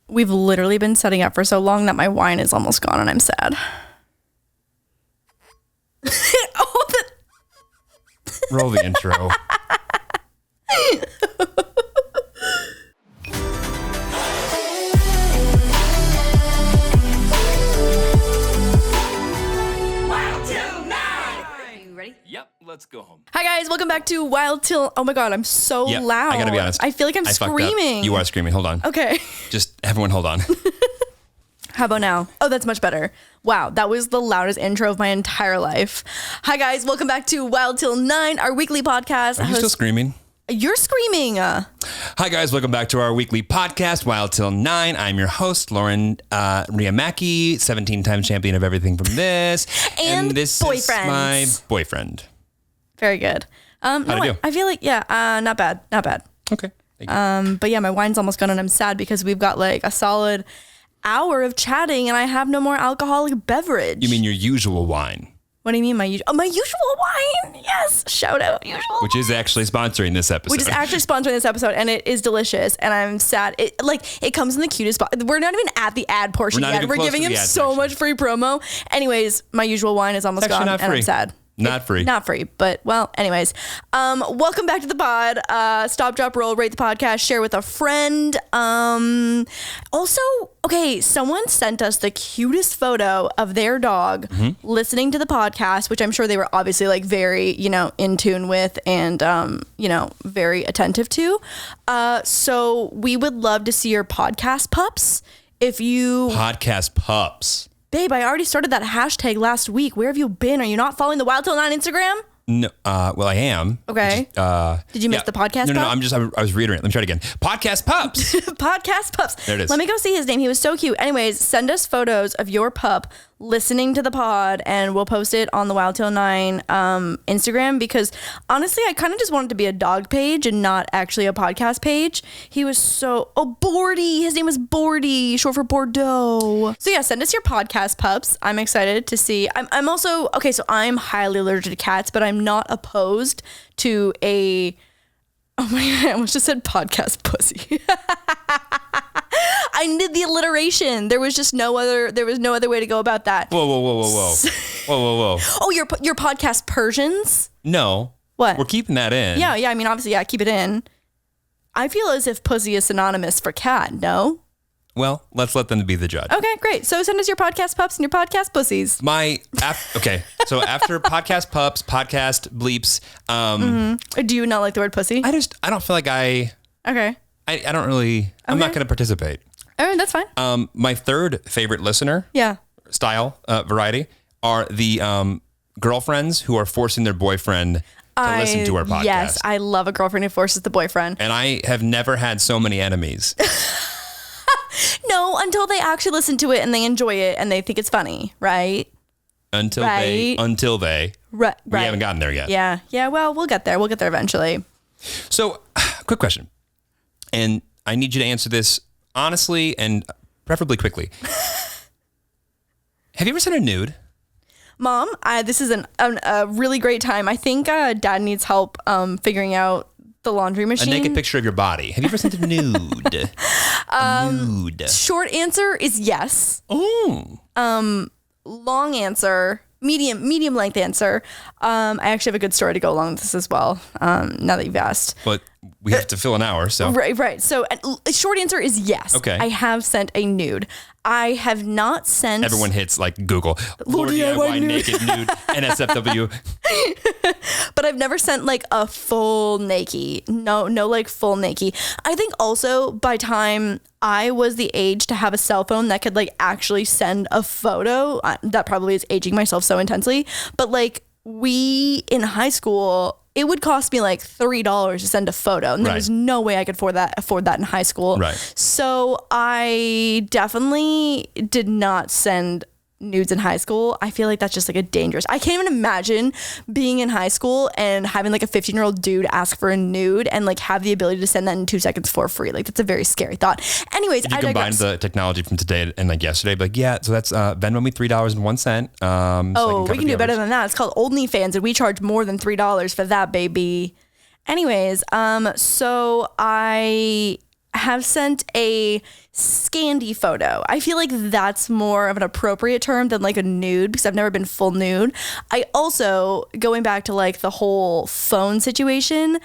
We've literally been setting up for so long that my wine is almost gone and I'm sad. Roll the intro. Yep, let's go home. Hi guys, welcome back to Wild Til. Oh my god, I'm so loud. I gotta be honest. I feel like I'm screaming. You are screaming. Hold on. Okay. Just everyone hold on. How about now? Oh, that's much better. Wow, that was the loudest intro of my entire life. Hi guys, welcome back to Wild Til 9, our weekly podcast. Are you still screaming? You're screaming. Hi guys, welcome back to our weekly podcast, Wild Til 9. I'm your host, Lauren Riamaki, 17-time champion of everything from this. And this is my boyfriend. Very good. How'd I do? I feel like, not bad. Okay. Thank you. But yeah, my wine's almost gone and I'm sad because we've got like a solid hour of chatting and I have no more alcoholic beverage. You mean your usual wine? What do you mean my usual wine? Yes. Shout out usual. Which is actually sponsoring this episode. And it is delicious and I'm sad. It comes in the cutest box. We're not even at the ad portion yet. We're giving him so much free promo. Anyways, my usual wine is almost gone and I'm sad. Not free, but well, anyways, welcome back to the pod. Stop, drop, roll, rate the podcast, share with a friend. Also, okay, someone sent us the cutest photo of their dog listening to the podcast, which I'm sure they were obviously like very, in tune with and, very attentive to. So we would love to see your podcast pups. Podcast pups. Babe, I already started that hashtag last week. Where have you been? Are you not following the Wild Til 9 Instagram? No, well, I am. Okay. Did you miss the podcast? No. I was reiterating. Let me try it again. Podcast pups. Podcast pups. There it is. Let me go see his name. He was so cute. Anyways, send us photos of your pup listening to the pod, and we'll post it on the Wild Til 9 Instagram. Because honestly, I kind of just wanted to be a dog page and not actually a podcast page. He was Bordy. His name was Bordy, short for Bordeaux. So yeah, send us your podcast pups. I'm excited to see. I'm also okay. So I'm highly allergic to cats, but I'm not opposed to oh my god, I almost just said podcast pussy. I needed the alliteration. There was no other way to go about that. Whoa. Oh, your podcast Persians? No. What? We're keeping that in. Yeah, I mean, obviously, keep it in. I feel as if pussy is synonymous for cat, no? Well, let's let them be the judge. Okay, great. So send us your podcast pups and your podcast pussies. Okay. So after podcast pups, podcast bleeps. Do you not like the word pussy? I don't feel like I don't really, I'm not going to participate. All right, that's fine. My third favorite listener style variety are the girlfriends who are forcing their boyfriend to listen to our podcast. Yes, I love a girlfriend who forces the boyfriend. And I have never had so many enemies. No, until they actually listen to it and they enjoy it and they think it's funny, right? Until they. Right. We haven't gotten there yet. Yeah. Well, we'll get there. We'll get there eventually. So, quick question, and I need you to answer this honestly and preferably quickly. Have you ever sent a nude? Mom, this is a really great time. I think Dad needs help figuring out the laundry machine. A naked picture of your body. Have you ever sent a nude? Nude. Short answer is yes. Oh. Long answer, medium length answer. I actually have a good story to go along with this as well. Now that you've asked. But we have to fill an hour, so. Right. So short answer is yes. Okay. I have sent a nude. I have not sent. Everyone hits like Google. Lord DIY naked nude NSFW. But I've never sent like a full naked. No, like full naked. I think also by time I was the age to have a cell phone that could like actually send a photo, that probably is aging myself so intensely. But like we in high school, it would cost me like $3 to send a photo. And there was no way I could afford that in high school. Right. So I definitely did not send nudes in high school. I feel like that's just like a dangerous. I can't even imagine being in high school and having like a 15-year-old dude ask for a nude and like have the ability to send that in 2 seconds for free. Like that's a very scary thought. Anyways, Did you combine the technology from today and like yesterday? But yeah, so that's Venmo me $3.01. We can do better than that. It's called OnlyFans and we charge more than $3 for that, baby. Anyways, so I have sent a scandy photo. I feel like that's more of an appropriate term than like a nude because I've never been full nude. I also, going back to like the whole phone situation,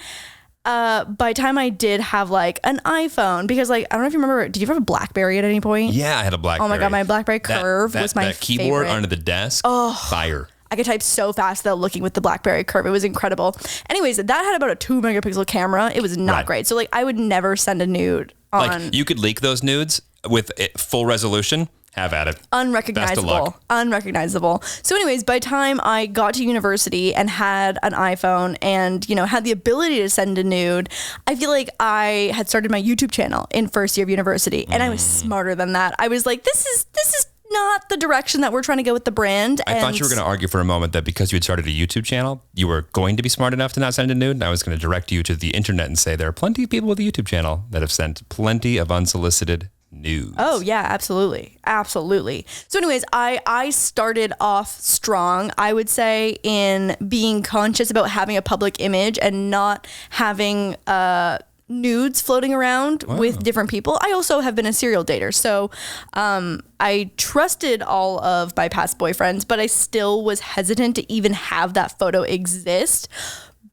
by time I did have like an iPhone, because like, I don't know if you remember, did you ever have a BlackBerry at any point? Yeah, I had a BlackBerry. Oh my God, my BlackBerry Curve was my that keyboard favorite. under the desk, fire. I could type so fast without looking with the BlackBerry Curve. It was incredible. Anyways, that had about a 2 megapixel camera. It was not great. So like, I would never send a nude on. Like you could leak those nudes with full resolution. Have at it. Unrecognizable. Unrecognizable. So anyways, by the time I got to university and had an iPhone and, you know, had the ability to send a nude, I feel like I had started my YouTube channel in first year of university, and I was smarter than that. I was like, this is not the direction that we're trying to go with the brand. I thought you were going to argue for a moment that because you had started a YouTube channel, you were going to be smart enough to not send a nude. And I was going to direct you to the internet and say there are plenty of people with a YouTube channel that have sent plenty of unsolicited nudes. Oh yeah, absolutely. Absolutely. So anyways, I started off strong, I would say, in being conscious about having a public image and not having nudes floating around with different people. I also have been a serial dater. So I trusted all of my past boyfriends, but I still was hesitant to even have that photo exist.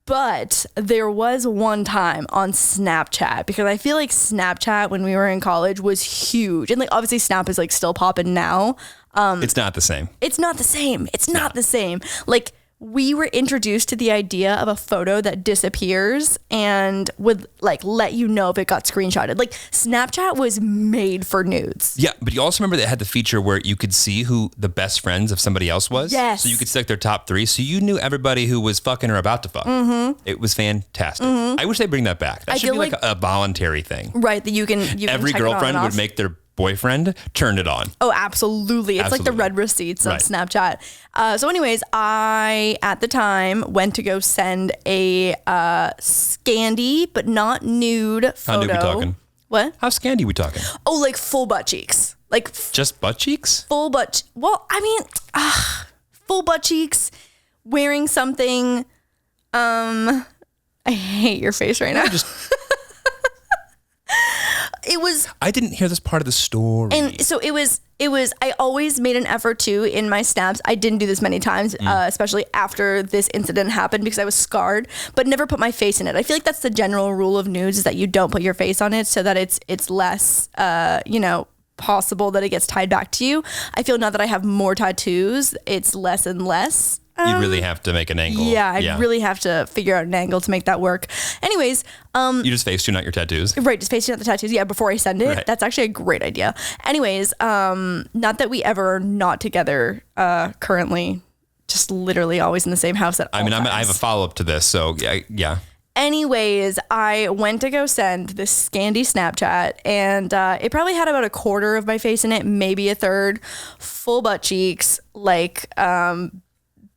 But there was one time on Snapchat, because I feel like Snapchat when we were in college was huge. And like obviously Snap is like still popping now. It's not the same. It's not the same. It's not the same. Like we were introduced to the idea of a photo that disappears and would like let you know if it got screenshotted. Like Snapchat was made for nudes. Yeah, but you also remember that it had the feature where you could see who the best friends of somebody else was? Yes. So you could select their top 3. So you knew everybody who was fucking or about to fuck. Mm-hmm. It was fantastic. Mm-hmm. I wish they bring that back. That should be like a voluntary thing. Right, that you can every check girlfriend it on and would off. make their boyfriend turn it on. Oh, absolutely. It's like the red receipts on Snapchat. So anyways, I, at the time, went to go send a scandy, but not nude photo. How nude we talking? What? How scandy we talking? Oh, like full butt cheeks. Like just butt cheeks? Full butt. Well, I mean, full butt cheeks, wearing something. I hate your face right now. It was. I didn't hear this part of the story. And so it was, I always made an effort to, in my snaps, I didn't do this many times, especially after this incident happened because I was scarred, but never put my face in it. I feel like that's the general rule of nudes, is that you don't put your face on it so that it's less, possible that it gets tied back to you. I feel now that I have more tattoos, it's less and less. You really have to make an angle. Yeah, I really have to figure out an angle to make that work. Anyways. You just face tune out your tattoos. Right, just face tune out the tattoos. Yeah, before I send it. Right. That's actually a great idea. Anyways, not that we ever are not together currently, just literally always in the same house at all times. I have a follow-up to this, so yeah. Anyways, I went to go send this scandy Snapchat, and it probably had about a quarter of my face in it, maybe a third, full butt cheeks, like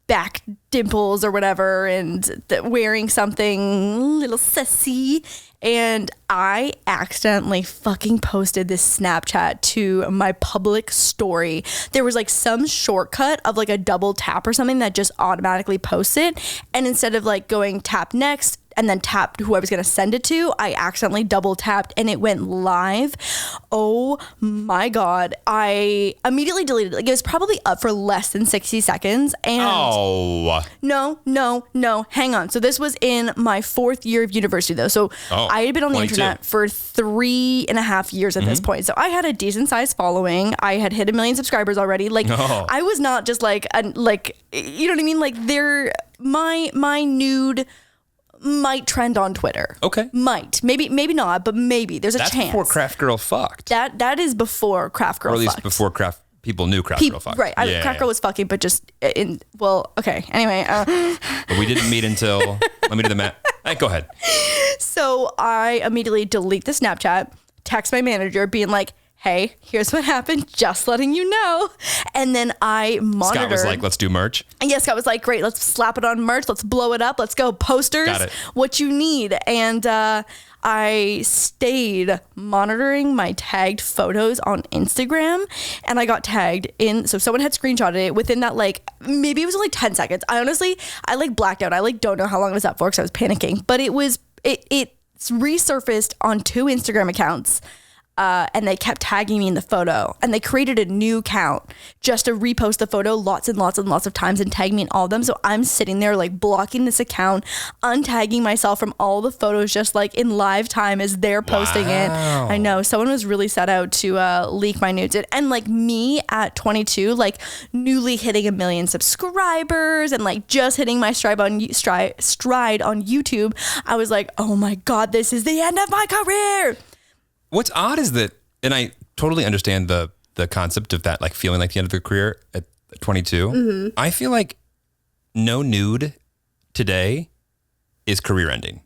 back dimples or whatever, and wearing something little sassy. And I accidentally fucking posted this Snapchat to my public story. There was like some shortcut of like a double tap or something that just automatically posts it. And instead of like going tap next and then tapped who I was going to send it to, I accidentally double tapped and it went live. Oh my God. I immediately deleted it. Like it was probably up for less than 60 seconds. And No. Hang on. So this was in my 4th year of university though. So I had been on the internet for 3.5 years at this point. So I had a decent sized following. I had hit 1 million subscribers already. Like I was not just like, you know what I mean? Like my nude might trend on Twitter. Okay. Might. Maybe not, but maybe. There's a chance. That's before Craft Girl fucked. That is before Craft Girl fucked. Or at least before people knew Craft Girl fucked. Right. Craft Girl was fucking, but just okay. Anyway. But we didn't meet until, let me do the math. Go ahead. So I immediately delete the Snapchat, text my manager being like, hey, here's what happened, just letting you know. And then I monitored. Scott was like, let's do merch. And yes, Scott was like, great, let's slap it on merch. Let's blow it up. Let's go. Posters. Got it. What you need. And I stayed monitoring my tagged photos on Instagram, and I got tagged in. So someone had screenshotted it within that, like, maybe it was only 10 seconds. I like blacked out. I like don't know how long it was up for because I was panicking, but it resurfaced on 2 Instagram accounts. And they kept tagging me in the photo, and they created a new account just to repost the photo lots and lots and lots of times and tag me in all of them. So I'm sitting there like blocking this account, untagging myself from all the photos, just like in live time as they're posting it. I know someone was really set out to leak my nudes. And like me at 22, like newly hitting 1 million subscribers and like just hitting my stride on YouTube, I was like, oh my God, this is the end of my career. What's odd is that, and I totally understand the concept of that, like feeling like the end of your career at 22. Mm-hmm. I feel like no nude today is career ending.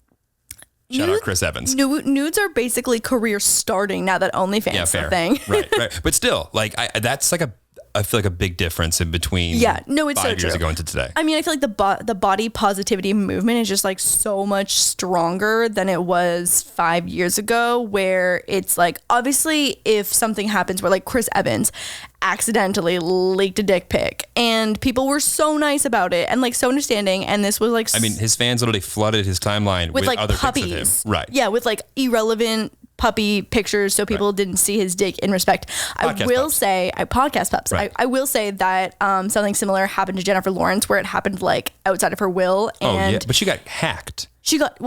Shout out Chris Evans. Nudes are basically career starting now that OnlyFans is a thing. Right. But still, like that's like I feel like a big difference in between it's 5 so years true. ago into today. I mean, I feel like the body positivity movement is just like so much stronger than it was 5 years ago, where it's like, obviously if something happens where like Chris Evans accidentally leaked a dick pic and people were so nice about it and like so understanding, and this was like, I mean, his fans literally flooded his timeline with like other puppies. pics of him. Right. Yeah, with like irrelevant puppy pictures so people didn't see his dick in respect. Podcast pups. Right. I will say that something similar happened to Jennifer Lawrence, where it happened like outside of her will, and but she got hacked. She got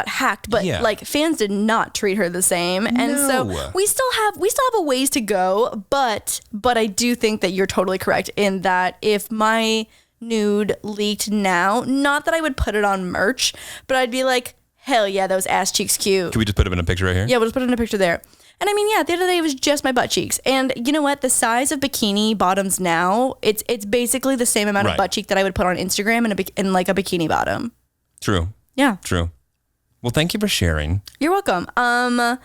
hacked, but like fans did not treat her the same. And so we still have a ways to go, but I do think that you're totally correct in that if my nude leaked now, not that I would put it on merch, but I'd be like, hell yeah, those ass cheeks cute. Can we just put them in a picture right here? Yeah, we'll just put it in a picture there. And I mean, yeah, at the end of the day, it was just my butt cheeks. And you know what? The size of bikini bottoms now, it's basically the same amount of butt cheek that I would put on Instagram in like a bikini bottom. True. Yeah. True. Well, thank you for sharing. You're welcome. I'm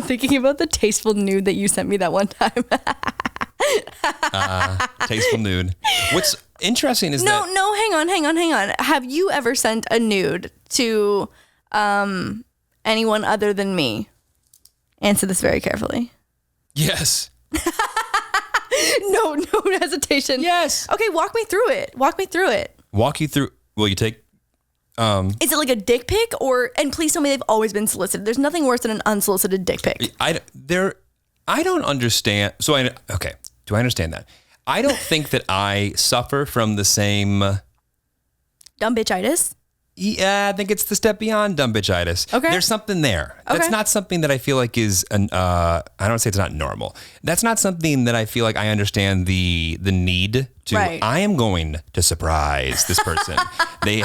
thinking about the tasteful nude that you sent me that one time. Tasteful nude. What's interesting is No, hang on. Have you ever sent a nude to anyone other than me? Answer this very carefully. Yes. No hesitation. Yes. Okay, walk me through it. Walk you through. Will you take? Is it like a dick pic and please tell me they've always been solicited. There's nothing worse than an unsolicited dick pic. I don't understand. Do I understand that? I don't think that I suffer from the same dumb bitchitis. Yeah, I think it's the step beyond dumb bitchitis. Okay. There's something there. Okay. That's not something that I feel like is I don't say it's not normal. That's not something that I feel like I understand the need to. Right. I am going to surprise this person. We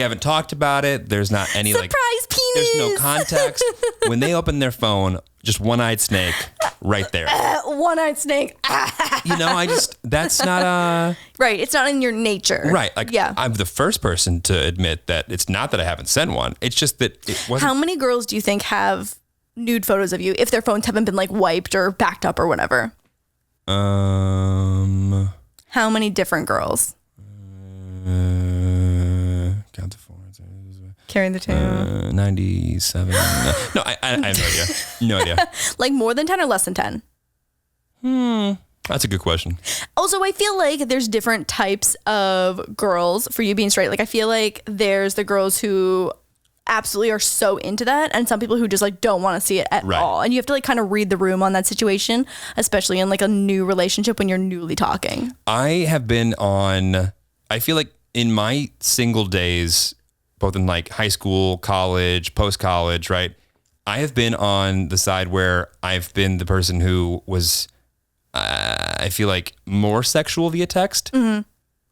haven't talked about it. There's not any surprise penis. There's no context. When they open their phone, just one-eyed snake right there. One-eyed snake. That's not right. It's not in your nature. Right. Like, yeah. I'm the first person to admit that it's not that I haven't sent one. It's just that it wasn't. How many girls do you think have nude photos of you if their phones haven't been like wiped or backed up or whatever? How many different girls? Count to 4. Carrying the two. 97. No, I have no idea. No idea. Like more than 10 or less than 10? That's a good question. Also, I feel like there's different types of girls for you being straight. Like, I feel like there's the girls who absolutely are so into that, and some people who just like don't want to see it at all. And you have to like kind of read the room on that situation, especially in like a new relationship when you're newly talking. I feel like in my single days, both in like high school, college, post-college, right? I have been on the side where I've been the person who was, I feel like, more sexual via text,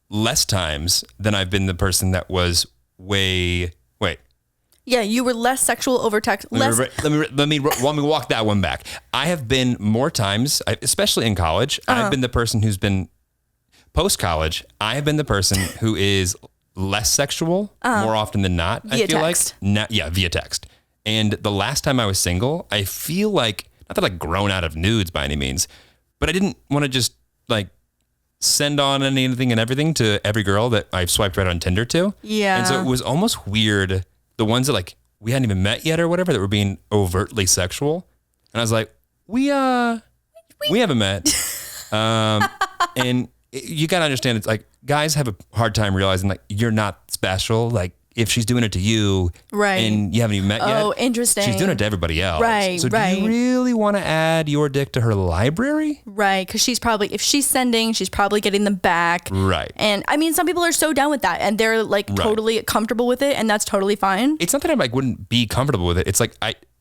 less times than I've been the person that was Yeah, you were less sexual over text. Let me walk that one back. I have been more times, especially in college, I've been the person who's been post-college. I have been the person who is less sexual more often than not. Via text. Via text. And the last time I was single, I feel like, not that I've grown out of nudes by any means, but I didn't want to just like send on anything and everything to every girl that I've swiped right on Tinder to. Yeah. And so it was almost weird. The ones that like we hadn't even met yet or whatever that were being overtly sexual. And I was like, we haven't met. And you got to understand, it's like guys have a hard time realizing like you're not special. Like if she's doing it to you, right, and you haven't even met yet. Oh, interesting. She's doing it to everybody else. Right, so do you really want to add your dick to her library? Right, because if she's sending, she's probably getting them back. Right. And I mean, some people are so down with that, and they're like totally comfortable with it, and that's totally fine. It's not that I like wouldn't be comfortable with it. It's like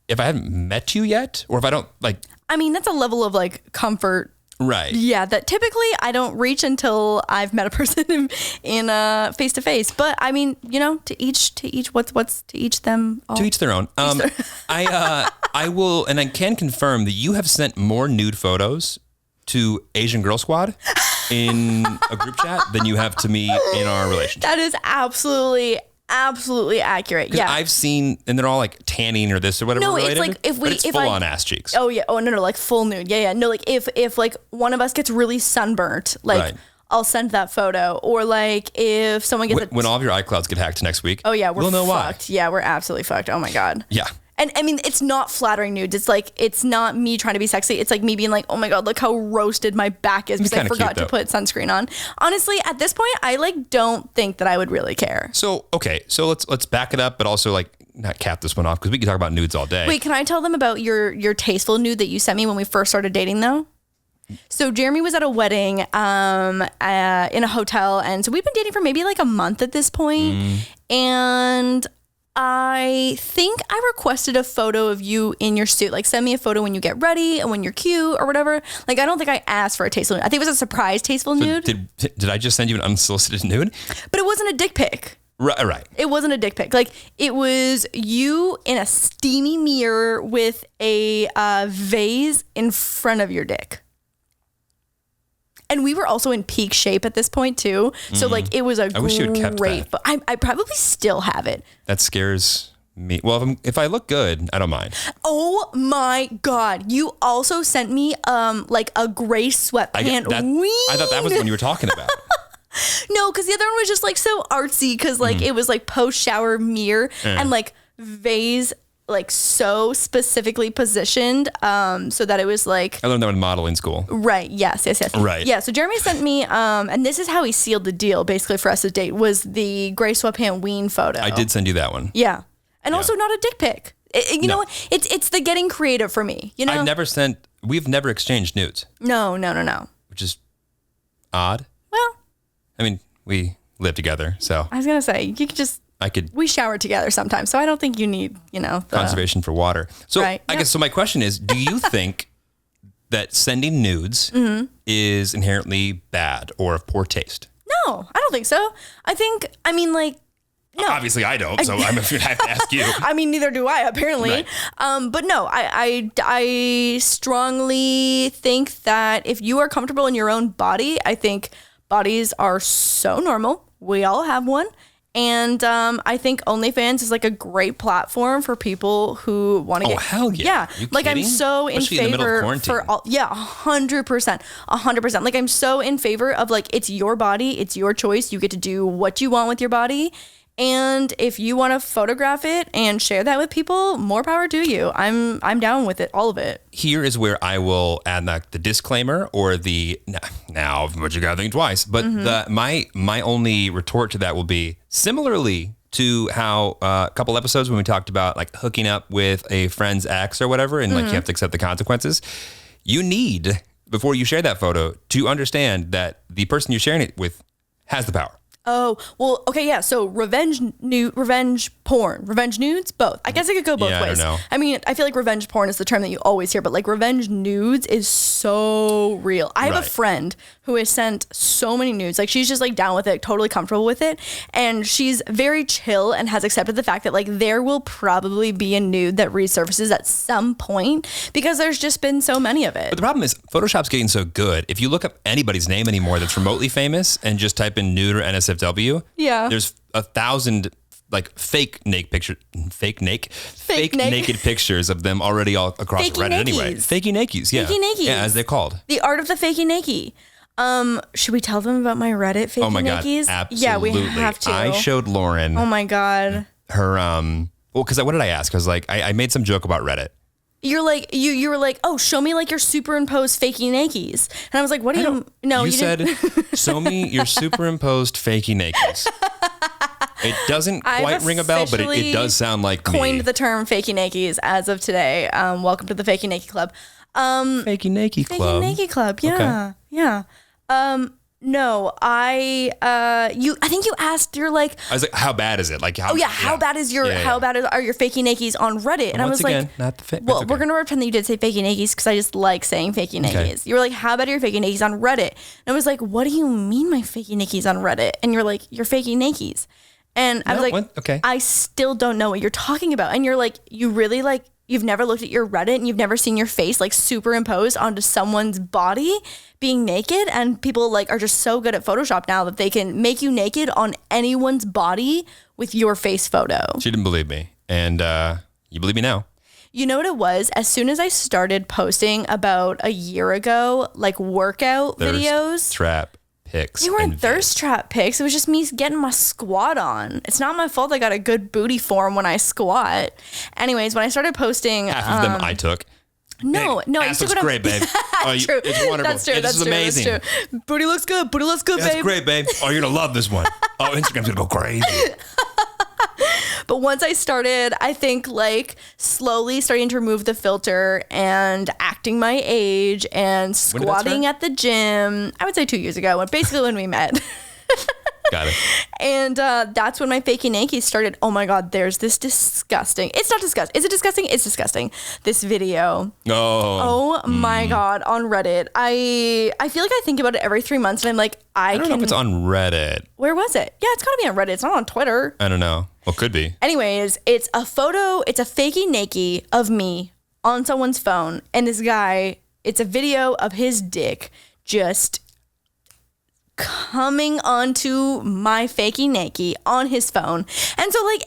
if I haven't met you yet, or if I don't like. I mean, that's a level of like comfort. Right. Yeah, that typically I don't reach until I've met a person in face to face. But I mean, to each what's to each them. All. To each their own. I will, and I can confirm that you have sent more nude photos to Asian Girl Squad in a group chat than you have to me in our relationship. That is absolutely accurate. Yeah, I've seen, and they're all like tanning or this or whatever. No, related, it's like it's full on ass cheeks. Oh yeah. Oh no, like full nude. Yeah. No, like if like one of us gets really sunburnt, like Right. I'll send that photo. Or like if someone gets when all of your iClouds get hacked next week. Oh yeah, we'll know fucked. why. Yeah, we're absolutely fucked. Oh my god. Yeah. And I mean, it's not flattering nudes. It's like, it's not me trying to be sexy. It's like me being like, oh my God, look how roasted my back is because I forgot to put sunscreen on. Honestly, at this point, I like don't think that I would really care. So, okay. So let's back it up, but also like not cap this one off because we can talk about nudes all day. Wait, can I tell them about your tasteful nude that you sent me when we first started dating though? So Jeremy was at a wedding in a hotel. And so we've been dating for maybe like a month at this point. And I think I requested a photo of you in your suit. Like, send me a photo when you get ready and when you're cute or whatever. Like, I don't think I asked for a tasteful nude. I think it was a surprise tasteful nude. Did I just send you an unsolicited nude? But it wasn't a dick pic. Right. It wasn't a dick pic. Like, it was you in a steamy mirror with a vase in front of your dick. And we were also in peak shape at this point too. So like it was a wish you had kept great, that. I probably still have it. That scares me. Well, if I look good, I don't mind. Oh my God. You also sent me like a gray sweatpant ween. I thought that was the one you were talking about. No, because the other one was just like so artsy because like it was like post shower mirror and like vase like so specifically positioned so that it was like I learned that in modeling school. Right. Yes. Right. Yeah. So Jeremy sent me and this is how he sealed the deal basically for us to date was the gray sweatpant ween photo. I did send you that one. Yeah. And also not a dick pic. You know what? It's the getting creative for me. You know? We've never exchanged nudes. No. Which is odd. Well, I mean, we live together, so I was gonna say you could just we shower together sometimes, so I don't think you need, conservation for water. So right. I guess so. My question is, do you think that sending nudes is inherently bad or of poor taste? No, I don't think so. No. Obviously, I don't. So I'm going to have to ask you. I mean, neither do I, apparently. Right. But no, I strongly think that if you are comfortable in your own body, I think bodies are so normal. We all have one. And I think OnlyFans is like a great platform for people who want to get. Oh, hell yeah. Yeah. Like I'm so Especially in in the middle of favor quarantine. for all. Yeah, 100%. 100%. Like I'm so in favor of like, it's your body. It's your choice. You get to do what you want with your body. And if you want to photograph it and share that with people, more power to you. I'm down with it, all of it. Here is where I will add the disclaimer or now, but you gotta think twice. But my only retort to that will be similarly to how a couple episodes when we talked about like hooking up with a friend's ex or whatever, and like you have to accept the consequences. You need, before you share that photo, to understand that the person you're sharing it with has the power. Oh, well, okay, yeah. So revenge porn, revenge nudes, both. I guess it could go both ways. I don't know. I mean, I feel like revenge porn is the term that you always hear, but like revenge nudes is so real. I have a friend who has sent so many nudes. Like she's just like down with it, totally comfortable with it. And she's very chill and has accepted the fact that like there will probably be a nude that resurfaces at some point because there's just been so many of it. But the problem is Photoshop's getting so good. If you look up anybody's name anymore that's remotely famous and just type in nude or NSFW, there's 1,000 like fake naked pictures of them already all across Fakey Reddit nakies. anyway. Fakey nakies, yeah. Fakey nakies. Yeah, as they're called. The art of the fakey nakey. Should we tell them about my Reddit fakey Oh my God, nakies? absolutely. Yeah, we have to. I showed Lauren Oh my God. her, well, because what did I ask? I was like, I made some joke about Reddit. You're like, you were like, oh, show me like your superimposed fakey nakies. And I was like, what do you, no, you said, didn't. show me your superimposed fakey nakies. It doesn't quite ring a bell, but it does sound like coined me. the term fakey nakies as of today. Welcome to the Fakey Naked Club. Fakey naked club. Fakey Naked Club. Yeah. Okay. Yeah. No, I think you asked, you're like, I was like, how bad is it? Like, how, how bad is your, are your fakey nakies on Reddit? And I was again, like, not the well, we're going to pretend that you did say fakey nakies because I just like saying fakey nakies. You were like, how bad are your fakey nakies on Reddit? And I was like, what do you mean my fakey nakies on Reddit? And you're like, your fakey nakies. And I was like, okay. I still don't know what you're talking about. And you're like, you really like, you've never looked at your Reddit and you've never seen your face like superimposed onto someone's body being naked. And people like are just so good at Photoshop now that they can make you naked on anyone's body with your face photo. She didn't believe me. And you believe me now. You know what it was? As soon as I started posting about a year ago, like workout videos. Trap pics. They weren't thirst trap pics. It was just me getting my squat on. It's not my fault I got a good booty form when I squat. Anyways, when I started posting... Half of them I took. No, ass looks great, babe. Oh, true. It's wonderful. That's true. Yeah, this is amazing. That's true. Booty looks good. Booty looks good, babe. That's great, babe. Oh, you're going to love this one. Oh, Instagram's going to go crazy. But once I started, I think like slowly starting to remove the filter and acting my age and squatting at the gym, I would say 2 years ago, basically when we met. Got it. And that's when my fakey nakies started. Oh my God, there's this disgusting. It's not disgusting. Is it disgusting? It's disgusting. This video. Oh my God, on Reddit. I feel like I think about it every 3 months and I'm like, I don't know if it's on Reddit. Where was it? Yeah, it's gotta be on Reddit. It's not on Twitter. I don't know. Well, could be. Anyways, it's a photo. It's a fakey naked of me on someone's phone. And this guy, it's a video of his dick just coming onto my fakey naked on his phone. And so like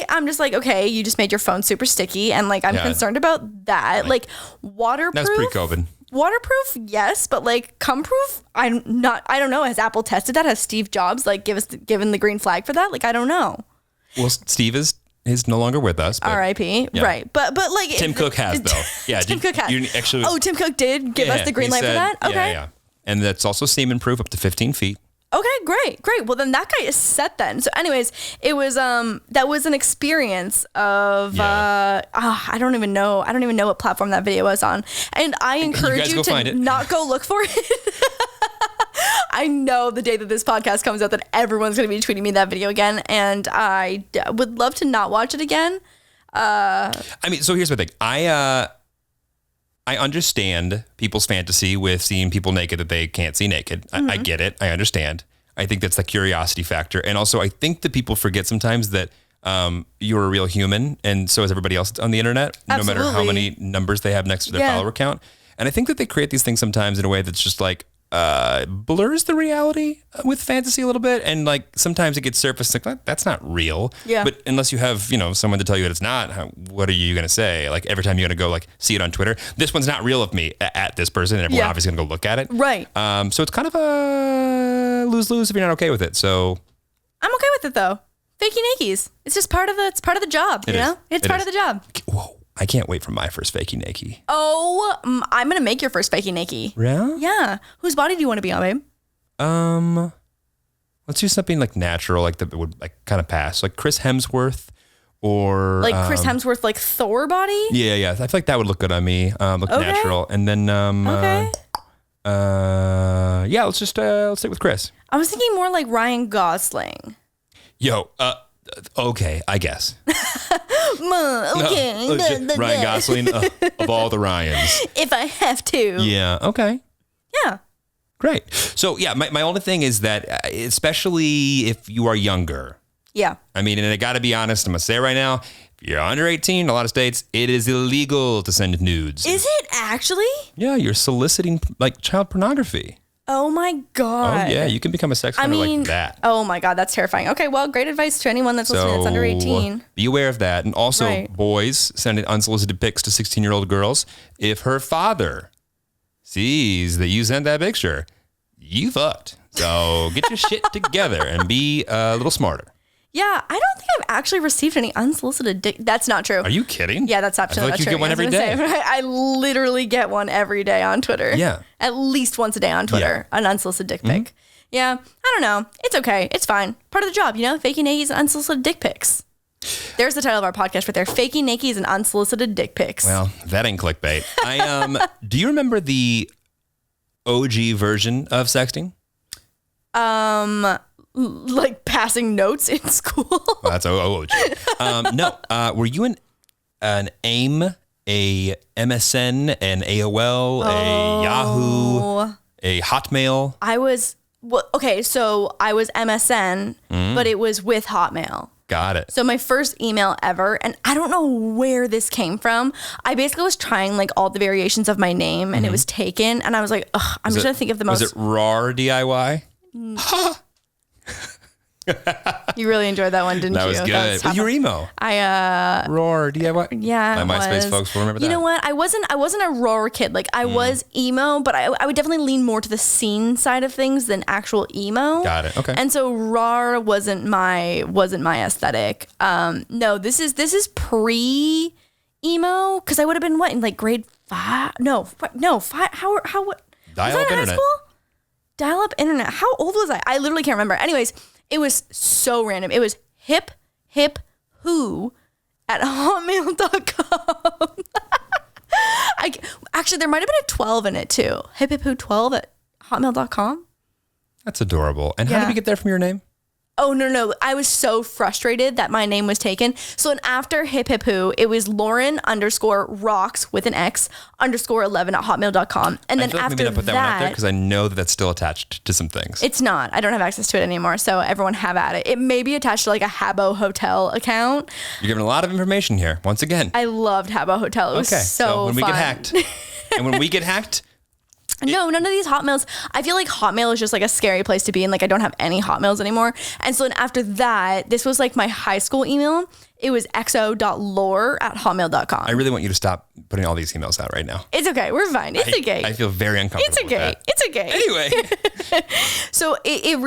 I'm just like, okay, you just made your phone super sticky and like I'm concerned about that. Like waterproof. That's pre-COVID. Waterproof, yes, but like cum proof, I don't know. Has Apple tested that? Has Steve Jobs like given the green flag for that? Like I don't know. Well, Steve is no longer with us. R.I.P. Yeah. Right, but like Tim Cook has though. Yeah, Tim Cook has. Actually, Tim Cook did give us the green light for that. Okay, yeah. And that's also semen proof up to 15 feet. Okay, great. Well, then that guy is set then. So anyways, it was, that was an experience of, I don't even know what platform that video was on. And I encourage you to not go look for it. I know the day that this podcast comes out that everyone's going to be tweeting me that video again. And I would love to not watch it again. I mean, so here's the thing. I understand people's fantasy with seeing people naked that they can't see naked. Mm-hmm. I get it. I understand. I think that's the curiosity factor. And also, I think that people forget sometimes that you're a real human, and so is everybody else on the internet, Absolutely. No matter how many numbers they have next to their follower count. And I think that they create these things sometimes in a way that's just like, blurs the reality with fantasy a little bit. And like sometimes it gets surfaced like that's not real. Yeah. But unless you have, someone to tell you that it's not, what are you going to say? Like every time you're going to go like see it on Twitter, this one's not real of me at this person. And everyone obviously going to go look at it. Right. So it's kind of a lose-lose if you're not okay with it. So I'm okay with it though. Fakey nakies. It's just part of the job, It's part of the job. Whoa. I can't wait for my first fakey naked. Oh, I'm going to make your first fakey naked. Really? Yeah. Whose body do you want to be on, babe? Let's do something like natural, like that would like kind of pass. Like Chris Hemsworth or... Like Chris Hemsworth, like Thor body? Yeah. I feel like that would look good on me. Look natural. And then... let's stick with Chris. I was thinking more like Ryan Gosling. Yo, okay, I guess. Okay. Ryan Gosling of all the Ryans. If I have to. Yeah, okay. Yeah. Great. So, yeah, my only thing is that, especially if you are younger. Yeah. I mean, and I got to be honest, I'm going to say it right now, if you're under 18 in a lot of states, it is illegal to send nudes. Is it actually? Yeah, you're soliciting like child pornography. Oh my God. Oh yeah, you can become a sex offender like that. Oh my God, that's terrifying. Okay, well, great advice to anyone that's listening that's under 18. Be aware of that. And also, boys sending unsolicited pics to 16-year-old girls. If her father sees that you sent that picture, you fucked. So get your shit together and be a little smarter. Yeah, I don't think I've actually received any unsolicited dick. That's not true. Are you kidding? Yeah, that's absolutely I feel like not true. you get one every day. I literally get one every day on Twitter. Yeah. At least once a day on Twitter, an unsolicited dick pic. Yeah, I don't know. It's okay. It's fine. Part of the job, faking nakeds and unsolicited dick pics. There's the title of our podcast right there. Faking nakeds and unsolicited dick pics. Well, that ain't clickbait. Do you remember the OG version of sexting? Like passing notes in school. Well, that's OG. No. Were you an AIM, a MSN, an AOL, a Yahoo, a Hotmail? I was MSN, but it was with Hotmail. Got it. So my first email ever, and I don't know where this came from. I basically was trying like all the variations of my name, and it was taken, and I was like, ugh, I'm just gonna think of the most. Was it RAR DIY? You really enjoyed that one, didn't you? That was good. But you were emo. RAR DIY. Yeah, my MySpace folks will remember that. You know what? I wasn't a roar kid. Like I was emo, but I would definitely lean more to the scene side of things than actual emo. Got it. Okay. And so RAR wasn't my aesthetic. No, this is pre emo because I would have been in like grade 5? No, 5. How what? Dial-up internet. High school? Dial-up internet. How old was I? I literally can't remember. Anyways, it was so random. It was hip who at hotmail.com. Actually, there might have been a 12 in it too. Hip who 12 at hotmail.com. That's adorable. And how did we get there from your name? Oh, no. I was so frustrated that my name was taken. So then after hip who, it was Lauren_rocks with an X _11 at hotmail.com. And then after maybe not put that one out there because I know that that's still attached to some things. It's not. I don't have access to it anymore. So everyone have at it. It may be attached to like a Habbo Hotel account. You're giving a lot of information here. Once again. I loved Habbo Hotel. It was so when we fun. get hacked. And when we get hacked. No, none of these Hotmails. I feel like Hotmail is just like a scary place to be, and like I don't have any Hotmails anymore. And so then after that, this was like my high school email. It was xo.lore at hotmail.com. I really want you to stop putting all these emails out right now. It's okay. We're fine. It's okay. I feel very uncomfortable. It's okay. With that. It's okay. Anyway. So it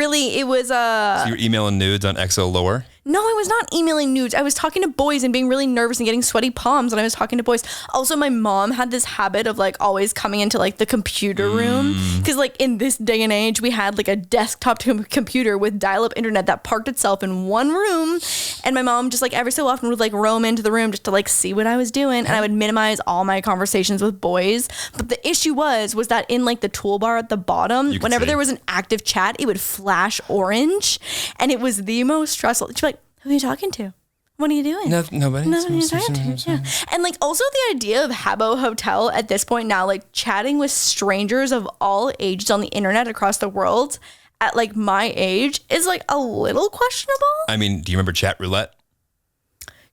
was So you were emailing nudes on XO Lore? No, I was not emailing nudes. I was talking to boys and being really nervous and getting sweaty palms when I was talking to boys. Also, my mom had this habit of like always coming into like the computer room. Because like in this day and age, we had like a desktop computer with dial-up internet that parked itself in one room. And my mom just like every so often would like roam into the room just to like see what I was doing. And I would minimize all my conversations with boys. But the issue was that in like the toolbar at the bottom, whenever there was an active chat, it would flash orange. And it was the most stressful. She'd be like, who are you talking to? What are you doing? Nobody. Nobody you're talking to. Yeah. And like also the idea of Habbo Hotel at this point now, like chatting with strangers of all ages on the internet across the world at like my age is like a little questionable. I mean, do you remember chat roulette?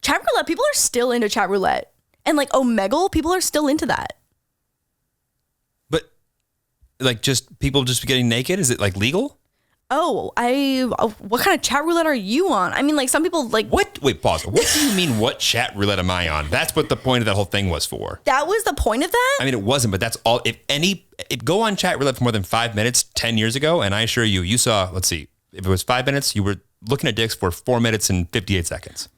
Chat roulette, people are still into chat roulette. And like Omegle, people are still into that. But like just people just getting naked? Is it like legal? Oh, what kind of chat roulette are you on? I mean, like some people like... What? Wait, pause. What do you mean, what chat roulette am I on? That's what the point of that whole thing was for. That was the point of that? I mean, it wasn't, but that's all. Go on chat roulette for more than 5 minutes 10 years ago, and I assure you saw, let's see, if it was 5 minutes, you were looking at dicks for 4 minutes and 58 seconds.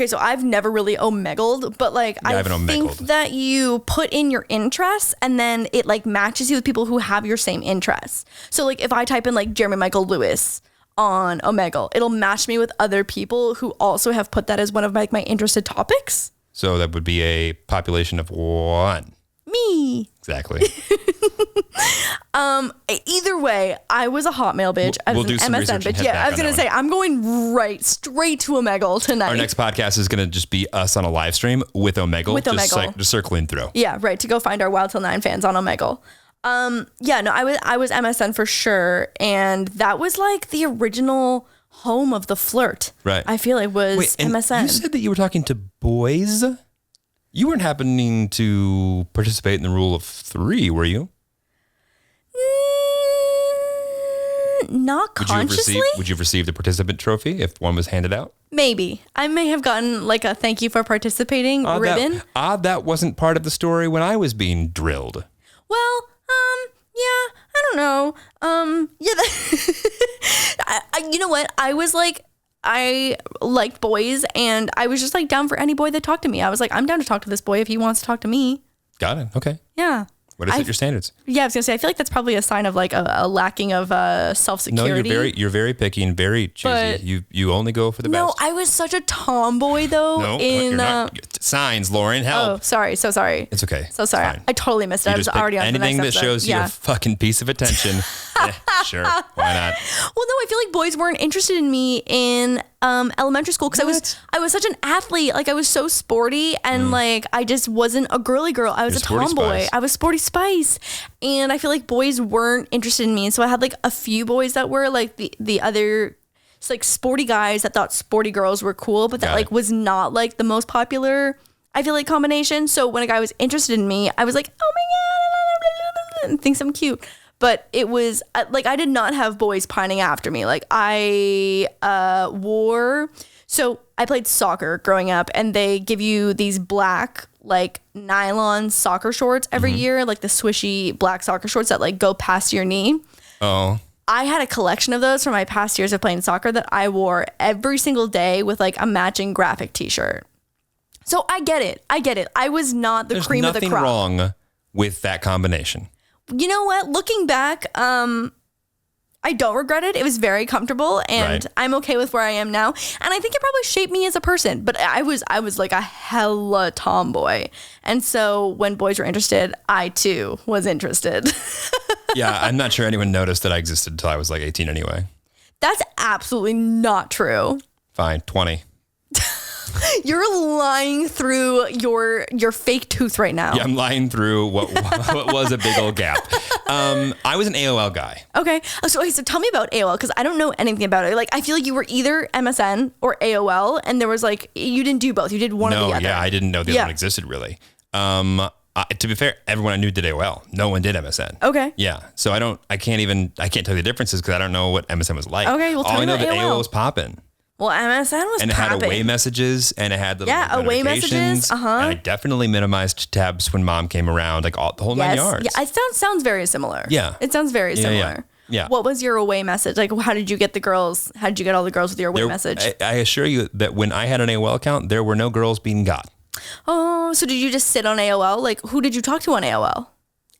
So I've never really omegled, but like I think that you put in your interests and then it like matches you with people who have your same interests. So like if I type in like Jeremy Michael Lewis on Omegle, it'll match me with other people who also have put that as one of my interested topics. So that would be a population of 1. Me. Exactly. Either way, I was a Hotmail bitch. I was an MSN bitch. Yeah, I was going to say, I'm going straight to Omegle tonight. Our next podcast is going to just be us on a live stream with Omegle. Just circling through. Yeah, right. To go find our Wild Til 9 fans on Omegle. I was MSN for sure. And that was like the original home of the flirt. Right. I feel it was MSN. You said that you were talking to boys? You weren't happening to participate in the rule of 3, were you? Not consciously. Would you have received the participant trophy if one was handed out? Maybe. I may have gotten like a thank you for participating ribbon. That wasn't part of the story when I was being drilled. Well, yeah, I don't know. You know what? I was like, I liked boys, and I was just like down for any boy that talked to me. I was like, I'm down to talk to this boy if he wants to talk to me. Got it. Okay. Yeah. What is your standards? Yeah, I was gonna say, I feel like that's probably a sign of like a lacking of self-security. No, you're very picky and very choosy. You only go for the best. No, I was such a tomboy though. No, you're not. Signs, Lauren. Help. Oh, sorry. So sorry. It's okay. So sorry. I totally missed it. I was already on the next anything that episode. shows you a fucking piece of attention. Sure, why not? Well, no, I feel like boys weren't interested in me in elementary school because I was such an athlete. Like I was so sporty, and like I just wasn't a girly girl. I was a tomboy. I was sporty spice, and I feel like boys weren't interested in me. And so I had like a few boys that were like the other. It's like sporty guys that thought sporty girls were cool, but that like was not like the most popular, I feel like, combination. So when a guy was interested in me, I was like, oh my God, and thinks I'm cute. But it was like, I did not have boys pining after me. Like I so I played soccer growing up, and they give you these black like nylon soccer shorts every year, like the swishy black soccer shorts that like go past your knee. Oh. I had a collection of those from my past years of playing soccer that I wore every single day with like a matching graphic t-shirt. So I get it. I was not the cream of the crop. There's nothing wrong with that combination. You know what? Looking back, I don't regret it. It was very comfortable, and I'm okay with where I am now. And I think it probably shaped me as a person. But I was like a hella tomboy. And so when boys were interested, I too was interested. Yeah, I'm not sure anyone noticed that I existed until I was like 18 anyway. That's absolutely not true. Fine, 20. You're lying through your fake tooth right now. Yeah, I'm lying through what was a big old gap. I was an AOL guy. Okay. So tell me about AOL, because I don't know anything about it. Like, I feel like you were either MSN or AOL, and there was like, you didn't do both. You did one or the other. Yeah, I didn't know the other one existed really. To be fair, everyone I knew did AOL. No one did MSN. Okay. Yeah. So I can't tell you the differences because I don't know what MSN was like. Okay. Well, all I know that AOL was popping. Well, MSN was and it popping. had away messages, and it had the away messages. And I definitely minimized tabs when mom came around, like the whole 9 yards. Yeah, it sounds very similar. Yeah. It sounds very similar. Yeah. What was your away message? Like, how did you get the girls? How did you get all the girls with your away message? I assure you that when I had an AOL account, there were no girls being got. Oh, so did you just sit on AOL? Like, who did you talk to on AOL?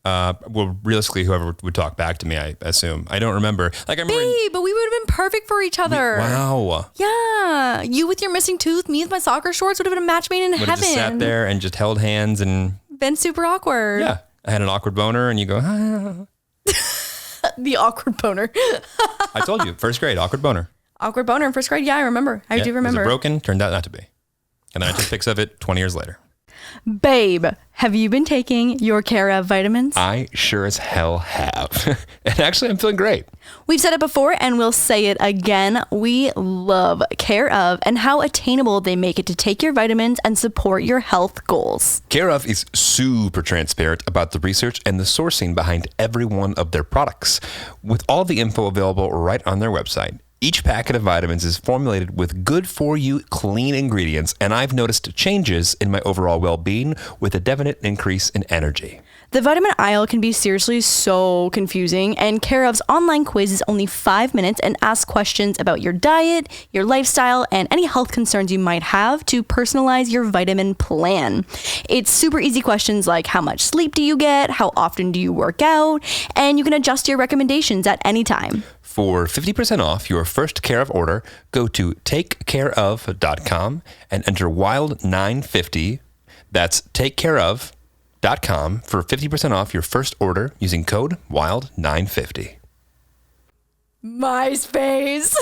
Well, realistically, whoever would talk back to me, I assume. I don't remember. Like, I remember. Babe, but we would have been perfect for each other. Wow. Yeah. You with your missing tooth, me with my soccer shorts would have been a match made in heaven. Would have just sat there and just held hands and. Been super awkward. Yeah. I had an awkward boner, and you go, ah. The awkward boner. I told you, first grade, awkward boner. Awkward boner in first grade? Yeah, I remember. I do remember. Was it broken? Turned out not to be. And then I took pics of it 20 years later. Babe, have you been taking your Care of vitamins? I sure as hell have. And actually, I'm feeling great. We've said it before and we'll say it again. We love Care of and how attainable they make it to take your vitamins and support your health goals. Care of is super transparent about the research and the sourcing behind every one of their products, with all the info available right on their website. Each packet of vitamins is formulated with good-for-you, clean ingredients, and I've noticed changes in my overall well-being with a definite increase in energy. The vitamin aisle can be seriously so confusing, and Care of's online quiz is only 5 minutes and asks questions about your diet, your lifestyle, and any health concerns you might have to personalize your vitamin plan. It's super easy questions like how much sleep do you get, how often do you work out, and you can adjust your recommendations at any time. For 50% off your first Care of order, go to takecareof.com and enter WILD950. That's takecareof.com for 50% off your first order using code WILD950. MySpace.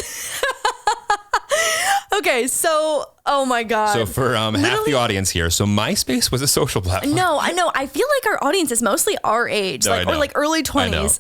Okay, so, oh my God. So for half the audience here, so MySpace was a social platform. No, I know. I feel like our audience is mostly our age, or like early 20s.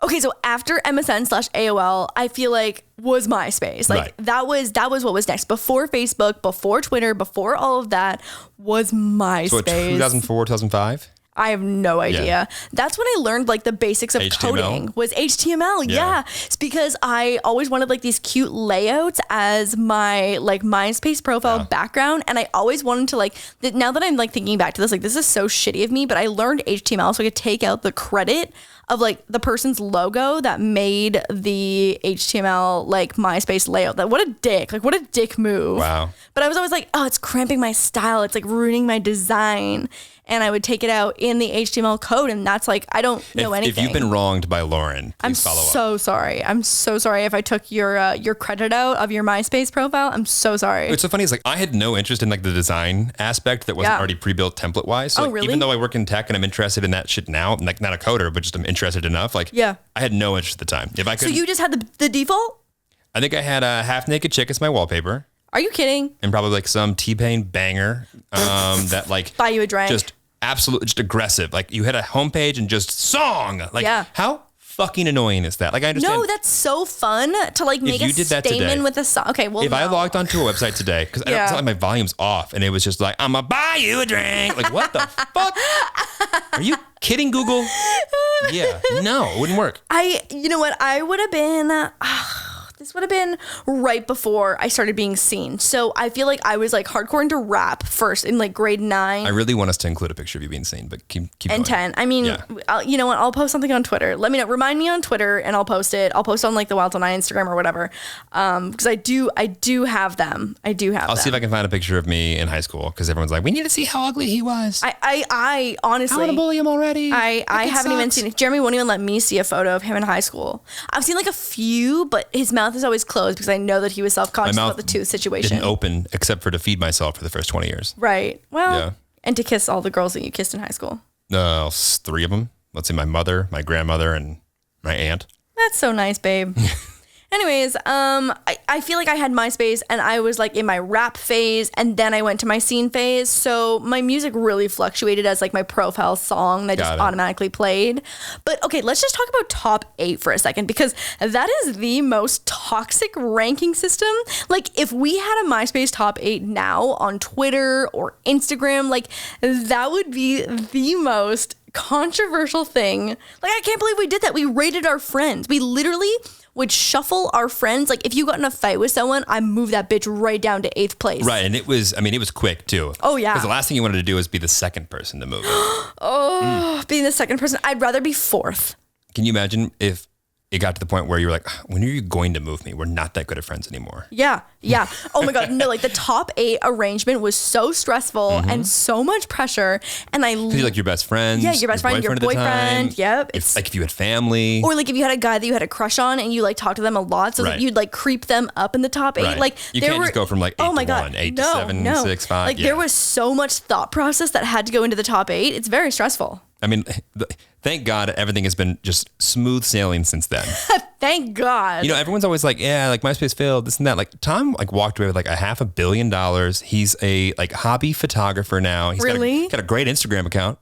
Okay, so after MSN/AOL, I feel like was MySpace. Like that was what was next. Before Facebook, before Twitter, before all of that was MySpace. So 2004, 2005? I have no idea. Yeah. That's when I learned like the basics of HTML? coding was HTML. Yeah. It's because I always wanted like these cute layouts as my like MySpace profile background. And I always wanted to like, now that I'm like thinking back to this, like this is so shitty of me, but I learned HTML so I could take out the credit of like the person's logo that made the HTML like MySpace layout. That what a dick. Like what a dick move. Wow. But I was always like, oh, it's cramping my style. It's like ruining my design. And I would take it out in the HTML code. And that's like, I don't know anything. If you've been wronged by Lauren, please follow up. I'm so sorry. I'm so sorry if I took your credit out of your MySpace profile. I'm so sorry. What's so funny is like I had no interest in like the design aspect that wasn't already pre-built template wise. So like, really? even though I work in tech and I'm interested in that shit now, like not a coder, but just I'm interested enough. Like I had no interest at the time. If I could, So you just had the default? I think I had a half naked chick as my wallpaper. Are you kidding? And probably like some T-Pain banger that like buy you a drink. Just absolutely just aggressive. Like you hit a homepage and just song. Like how fucking annoying is that? Like I understand. No, that's so fun to like make a statement with a song. Okay, well, if I logged onto a website today, because it's not like my volume's off, and it was just like, I'm gonna buy you a drink. Like what the fuck? Are you kidding, Google? Yeah, no, it wouldn't work. You know what? I would have been. This would have been right before I started being seen. So I feel like I was like hardcore into rap first in like grade 9. I really want us to include a picture of you being seen, but keep and going. 10. I mean, you know what? I'll post something on Twitter. Let me know. Remind me on Twitter and I'll post it. I'll post on like the Wild Til Instagram or whatever. Because I do have them. I'll see if I can find a picture of me in high school because everyone's like, we need to see how ugly he was. I honestly, I want to bully him already. I haven't even seen it. Jeremy won't even let me see a photo of him in high school. I've seen like a few, but his mouth is always closed because I know that he was self-conscious about the tooth situation. Didn't open except for to feed myself for the first 20 years. Right. Well, and to kiss all the girls that you kissed in high school. 3 of them. Let's see, my mother, my grandmother, and my aunt. That's so nice, babe. Anyways, I feel like I had MySpace and I was like in my rap phase and then I went to my scene phase. So my music really fluctuated as like my profile song that just automatically played. But okay, let's just talk about top 8 for a second because that is the most toxic ranking system. Like if we had a MySpace top 8 now on Twitter or Instagram, like that would be the most controversial thing. Like I can't believe we did that. We rated our friends. We literally would shuffle our friends. Like if you got in a fight with someone, I move that bitch right down to 8th place. Right, and it was quick too. Oh yeah. Because the last thing you wanted to do was be the second person to move it. Being the second person, I'd rather be 4th. Can you imagine if it got to the point where you were like, when are you going to move me? We're not that good of friends anymore. Yeah. Oh my God. No, like the top 8 arrangement was so stressful and so much pressure. And because you're like your best friends. Yeah, your best friend, your boyfriend. Yep. It's like if you had family. Or like if you had a guy that you had a crush on and you like talked to them a lot. So that you'd like creep them up in the top 8. Right. Like you can't just go from like 8 to 1, 8 to 7, 6, 5. Like there was so much thought process that had to go into the top 8. It's very stressful. I mean, thank God everything has been just smooth sailing since then. Thank God. You know, everyone's always like, yeah, like MySpace failed, this and that. Like Tom like walked away with like $500 million. He's a like hobby photographer now. He's really? got a great Instagram account.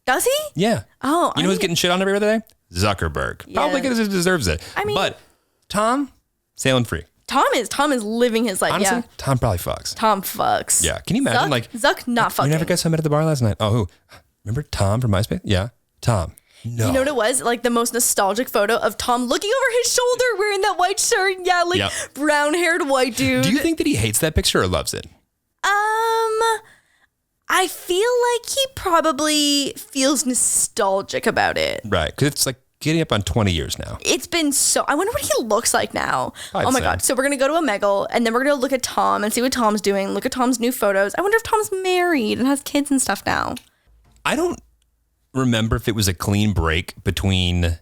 Does he? Yeah. Oh, you know who's getting shit on every other day? Zuckerberg. Yeah. Probably because he deserves it. I mean, but Tom, sailing free. Tom is living his life. Honestly, Tom probably fucks. Tom fucks. Yeah. Can you imagine Zuck not fucking? You never guess who I met at the bar last night? Oh, who? Remember Tom from MySpace? Yeah. Tom. No. You know what it was? Like the most nostalgic photo of Tom looking over his shoulder wearing that white shirt. Yeah, like brown-haired white dude. Do you think that he hates that picture or loves it? I feel like he probably feels nostalgic about it. Right. Because it's like getting up on 20 years now. It's been so... I wonder what he looks like now. I'd oh my say. God. So we're going to go to Omegle and then we're going to look at Tom and see what Tom's doing. Look at Tom's new photos. I wonder if Tom's married and has kids and stuff now. I don't remember if it was a clean break between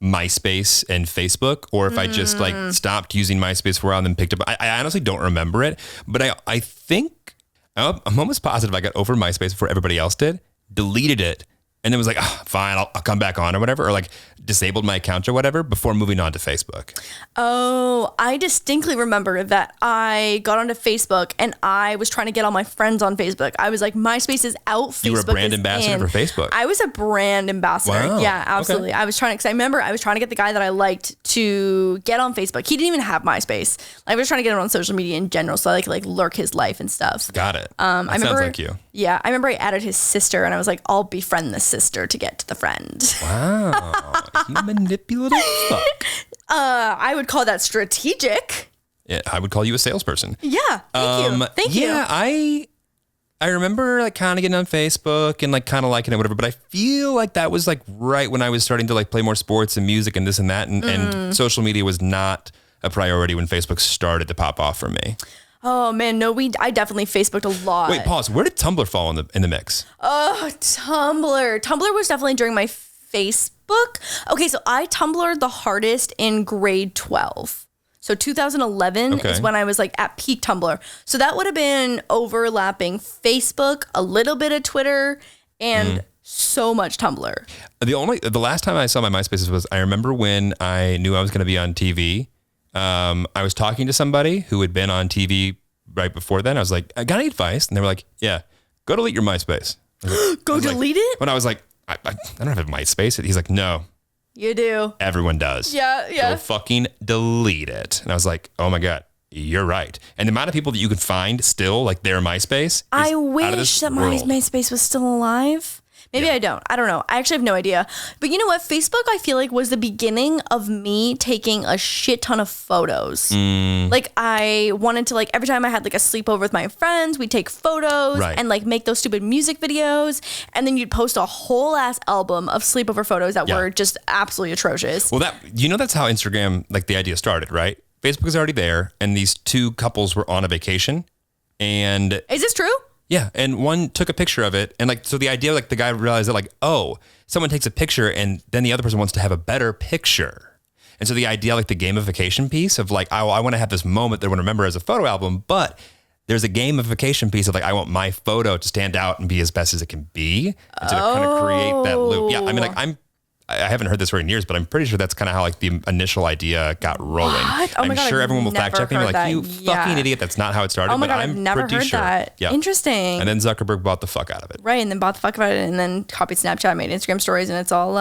MySpace and Facebook or if I just like stopped using MySpace for a while and then picked up. I honestly don't remember it, but I think I'm almost positive I got over MySpace before everybody else did, deleted it, and then was like, oh, fine, I'll come back on or whatever, or like disabled my account or whatever before moving on to Facebook. Oh, I distinctly remember that I got onto Facebook and I was trying to get all my friends on Facebook. I was like, MySpace is out, Facebook You were a brand is ambassador in. for Facebook. I was a brand ambassador. Wow. Yeah, absolutely. Okay. I was trying to, because I remember I was trying to get the guy that I liked to get on Facebook. He didn't even have MySpace. I was trying to get him on social media in general so I could like lurk his life and stuff. Got it. I remember, sounds like you. Yeah, I remember I added his sister, and I was like, I'll befriend the sister to get to the friend. Wow. You manipulative fuck. I would call that strategic. Yeah, I would call you a salesperson. Yeah, thank you. Thank you. Yeah, I remember like kind of getting on Facebook and like kind of liking it, whatever. But I feel like that was like right when I was starting to like play more sports and music and this and that. And social media was not a priority when Facebook started to pop off for me. Oh man, no, I definitely Facebooked a lot. Wait, pause. Where did Tumblr fall in the mix? Oh, Tumblr. Tumblr was definitely during my Facebook. Okay, so I Tumblred the hardest in grade 12. So 2011 is when I was like at peak Tumblr. So that would have been overlapping Facebook, a little bit of Twitter, and so much Tumblr. The last time I saw my MySpace was I remember when I knew I was going to be on TV. I was talking to somebody who had been on TV right before then. I was like, I got any advice? And they were like, yeah, go delete your MySpace. Go delete it? When I was like, I don't have a MySpace. He's like, no. You do. Everyone does. Yeah. Go fucking delete it. And I was like, oh my God, you're right. And the amount of people that you could find still like their MySpace. I wish that my MySpace was still alive. Maybe I don't. I don't know. I actually have no idea. But you know what? Facebook, I feel like, was the beginning of me taking a shit ton of photos. Like, I wanted to, like, every time I had, like, a sleepover with my friends, we'd take photos and, like, make those stupid music videos. And then you'd post a whole ass album of sleepover photos that were just absolutely atrocious. Well, that's how Instagram, like, the idea started, right? Facebook was already there, and these two couples were on a vacation. And is this true? Yeah, and one took a picture of it, and like so the idea, like the guy realized that like, oh, someone takes a picture, and then the other person wants to have a better picture, and so the idea, like the gamification piece of like, I want to have this moment that I want to remember as a photo album, but there's a gamification piece of like, I want my photo to stand out and be as best as it can be, and to kind of create that loop. Yeah, I mean, like I haven't heard this story in years, but I'm pretty sure that's kind of how like the initial idea got rolling. What? Oh my I'm God, sure I've everyone will fact check me and be like, that. you fucking idiot, that's not how it started. Oh my but God, I've I'm never pretty heard sure. that. Yeah. Interesting. And then Zuckerberg bought the fuck out of it. Right, and then bought the fuck about it, and then copied Snapchat, made Instagram stories, and it's all,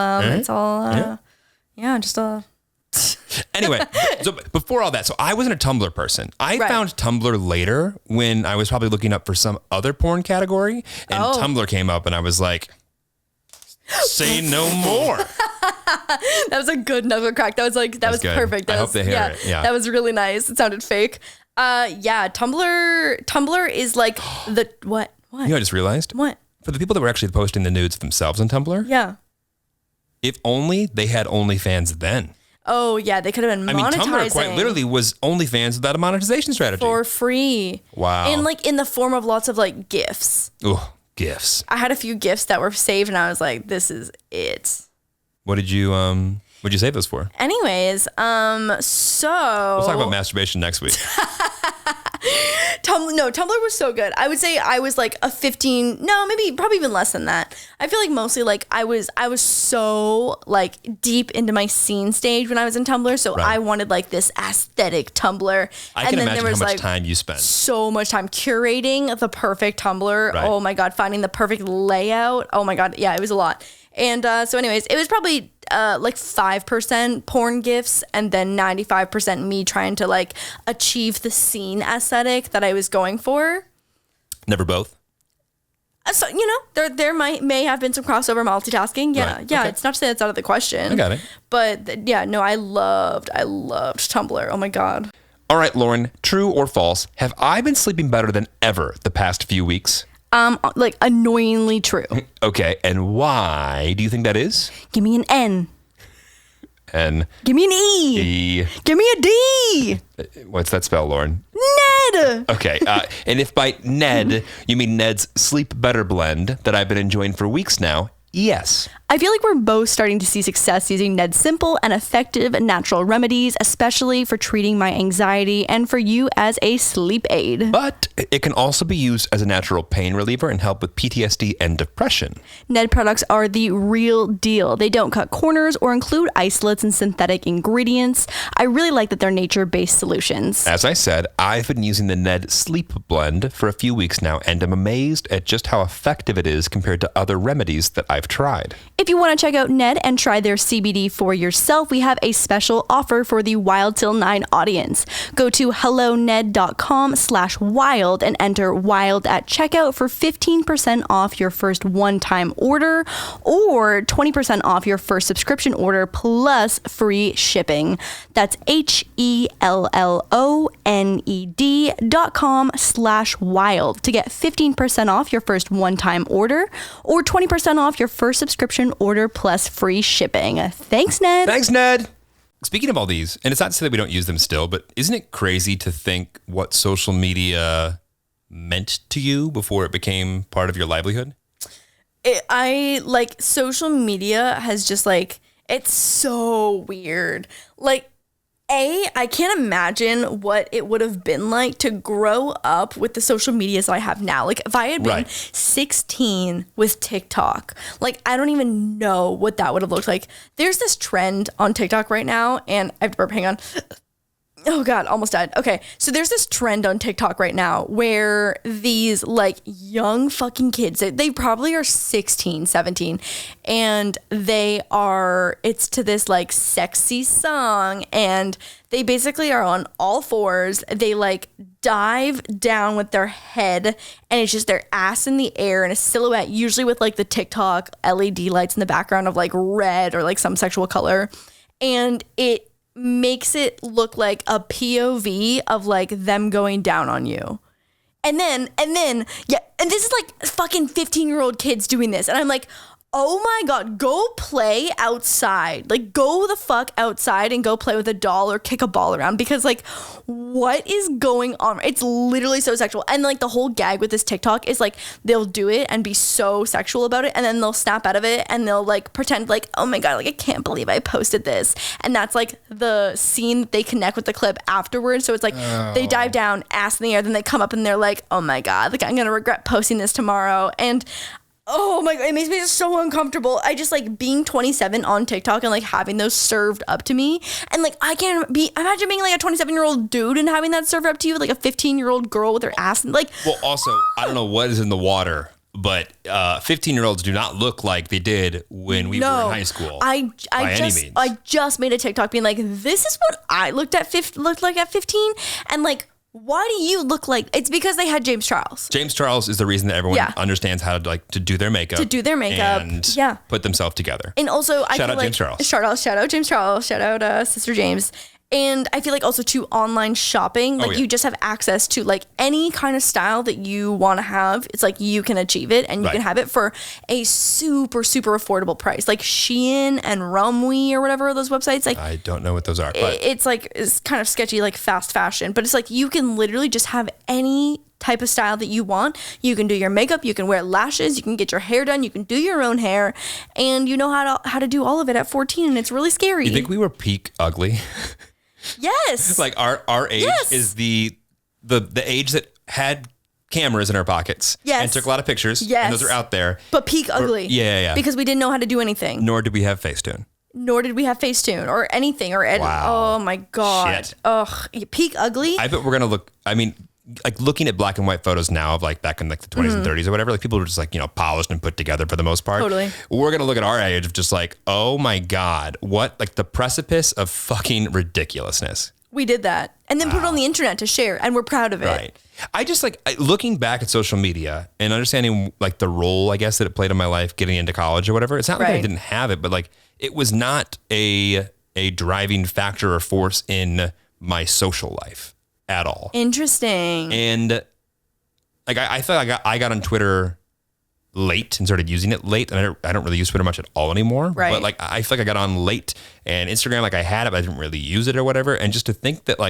Anyway, so before all that, so I wasn't a Tumblr person. I found Tumblr later when I was probably looking up for some other porn category, and Tumblr came up, and I was like, say no more. That was a good knuckle crack. That was like, that was good. Perfect. I hope they hear it. Yeah. That was really nice. It sounded fake. Tumblr is like the, what? You know what I just realized? What? For the people that were actually posting the nudes themselves on Tumblr. Yeah. If only they had OnlyFans then. Oh yeah, they could have been monetizing. I mean, Tumblr quite literally was OnlyFans without a monetization strategy. For free. Wow. And like in the form of lots of like GIFs. Oh, GIFs. I had a few GIFs that were saved, and I was like, this is it. What'd you save those for? Anyways, so we'll talk about masturbation next week. Tumblr was so good. I would say I was like a 15, no, maybe probably even less than that. I feel like mostly like I was so like deep into my scene stage when I was in Tumblr. So I wanted like this aesthetic Tumblr. I can imagine how much time you spent. So much time curating the perfect Tumblr. Right. Oh my God. Finding the perfect layout. Oh my God. Yeah, it was a lot. And so anyways, it was probably like 5% porn GIFs and then 95% me trying to like achieve the scene aesthetic that I was going for. Never both? So, you know, there may have been some crossover multitasking. Yeah, right. yeah. Okay. It's not to say that's out of the question. I got it. But yeah, no, I loved Tumblr. Oh my God. All right, Lauren, true or false, have I been sleeping better than ever the past few weeks? Like annoyingly true. Okay, and why do you think that is? Give me an N. N. Give me an E. E. Give me a D. What's that spell, Lauren? Ned. Okay, and if by Ned you mean Ned's Sleep Better blend that I've been enjoying for weeks now, yes. I feel like we're both starting to see success using Ned's simple and effective natural remedies, especially for treating my anxiety and for you as a sleep aid. But it can also be used as a natural pain reliever and help with PTSD and depression. Ned products are the real deal. They don't cut corners or include isolates and synthetic ingredients. I really like that they're nature-based solutions. As I said, I've been using the Ned Sleep Blend for a few weeks now, and I'm amazed at just how effective it is compared to other remedies that I've I've tried. If you want to check out Ned and try their CBD for yourself, we have a special offer for the Wild Till 9 audience. Go to helloned.com/wild and enter WILD at checkout for 15% off your first one-time order or 20% off your first subscription order plus free shipping. That's helloned.com/wild to get 15% off your first one-time order or 20% off your first subscription order plus free shipping. Thanks, Ned. Thanks, Ned. Speaking of all these, and it's not to say that we don't use them still, but isn't it crazy to think what social media meant to you before it became part of your livelihood? Social media has just it's so weird. I can't imagine what it would have been like to grow up with the social medias that I have now. If I had been 16 with TikTok, I don't even know what that would have looked like. There's this trend on TikTok right now, and I have to burp, hang on. Oh God, almost died. Okay, so there's this trend on TikTok right now where these young fucking kids, they probably are 16, 17, and it's to this sexy song, and they basically are on all fours. They dive down with their head, and it's just their ass in the air in a silhouette, usually with the TikTok LED lights in the background of red or some sexual color, and it makes it look like a POV of them going down on you. And then this is fucking 15-year-old kids doing this. And I'm like, oh my God, go play outside. Go the fuck outside and go play with a doll or kick a ball around, because what is going on? It's literally so sexual. And the whole gag with this TikTok is they'll do it and be so sexual about it, and then they'll snap out of it and they'll pretend oh my God, I can't believe I posted this. And that's the scene that they connect with the clip afterwards. So it's they dive down, ass in the air, then they come up and they're oh my God, I'm gonna regret posting this tomorrow. And oh my God, it makes me just so uncomfortable. I just being 27 on TikTok and having those served up to me. And I can't imagine being a 27-year-old dude and having that served up to you with a 15-year-old girl with her ass. Well, also, I don't know what is in the water, but 15-year-olds do not look like they did when we were in high school. I just made a TikTok being this is what I looked like at 15. And why do you look like? It's because they had James Charles. James Charles is the reason that everyone understands how to to do their makeup. And put themselves together. And also, shout out James Charles. Shout out James Charles. Shout out Sister James. And I feel also to online shopping, you just have access to any kind of style that you want to have. It's you can achieve it, and you can have it for a super, super affordable price. Shein and Rumwe or whatever are those websites. I don't know what those are. But it's it's kind of sketchy, fast fashion. But it's you can literally just have any type of style that you want. You can do your makeup, you can wear lashes, you can get your hair done, you can do your own hair, and you know how to do all of it at 14, and it's really scary. You think we were peak ugly? Yes. Our age is the age that had cameras in our pockets and took a lot of pictures. Yes. And those are out there. But peak ugly. Yeah. Because we didn't know how to do anything. Nor did we have Facetune. or anything or wow. Oh my God. Shit. Ugh. Peak ugly. I bet we're going to look, looking at black and white photos now of back in the 20s and 30s or whatever, people were just polished and put together for the most part. Totally. We're going to look at our age of just oh my God, what, the precipice of fucking ridiculousness. We did that and then put it on the internet to share, and we're proud of it. Right. I just looking back at social media and understanding the role, I guess, that it played in my life getting into college or whatever. It's not like I didn't have it, but it was not a driving factor or force in my social life at all. Interesting. And I feel I got on Twitter late and started using it late, and I don't really use Twitter much at all anymore. Right. But I feel I got on late, and Instagram I had it, but I didn't really use it or whatever. And just to think that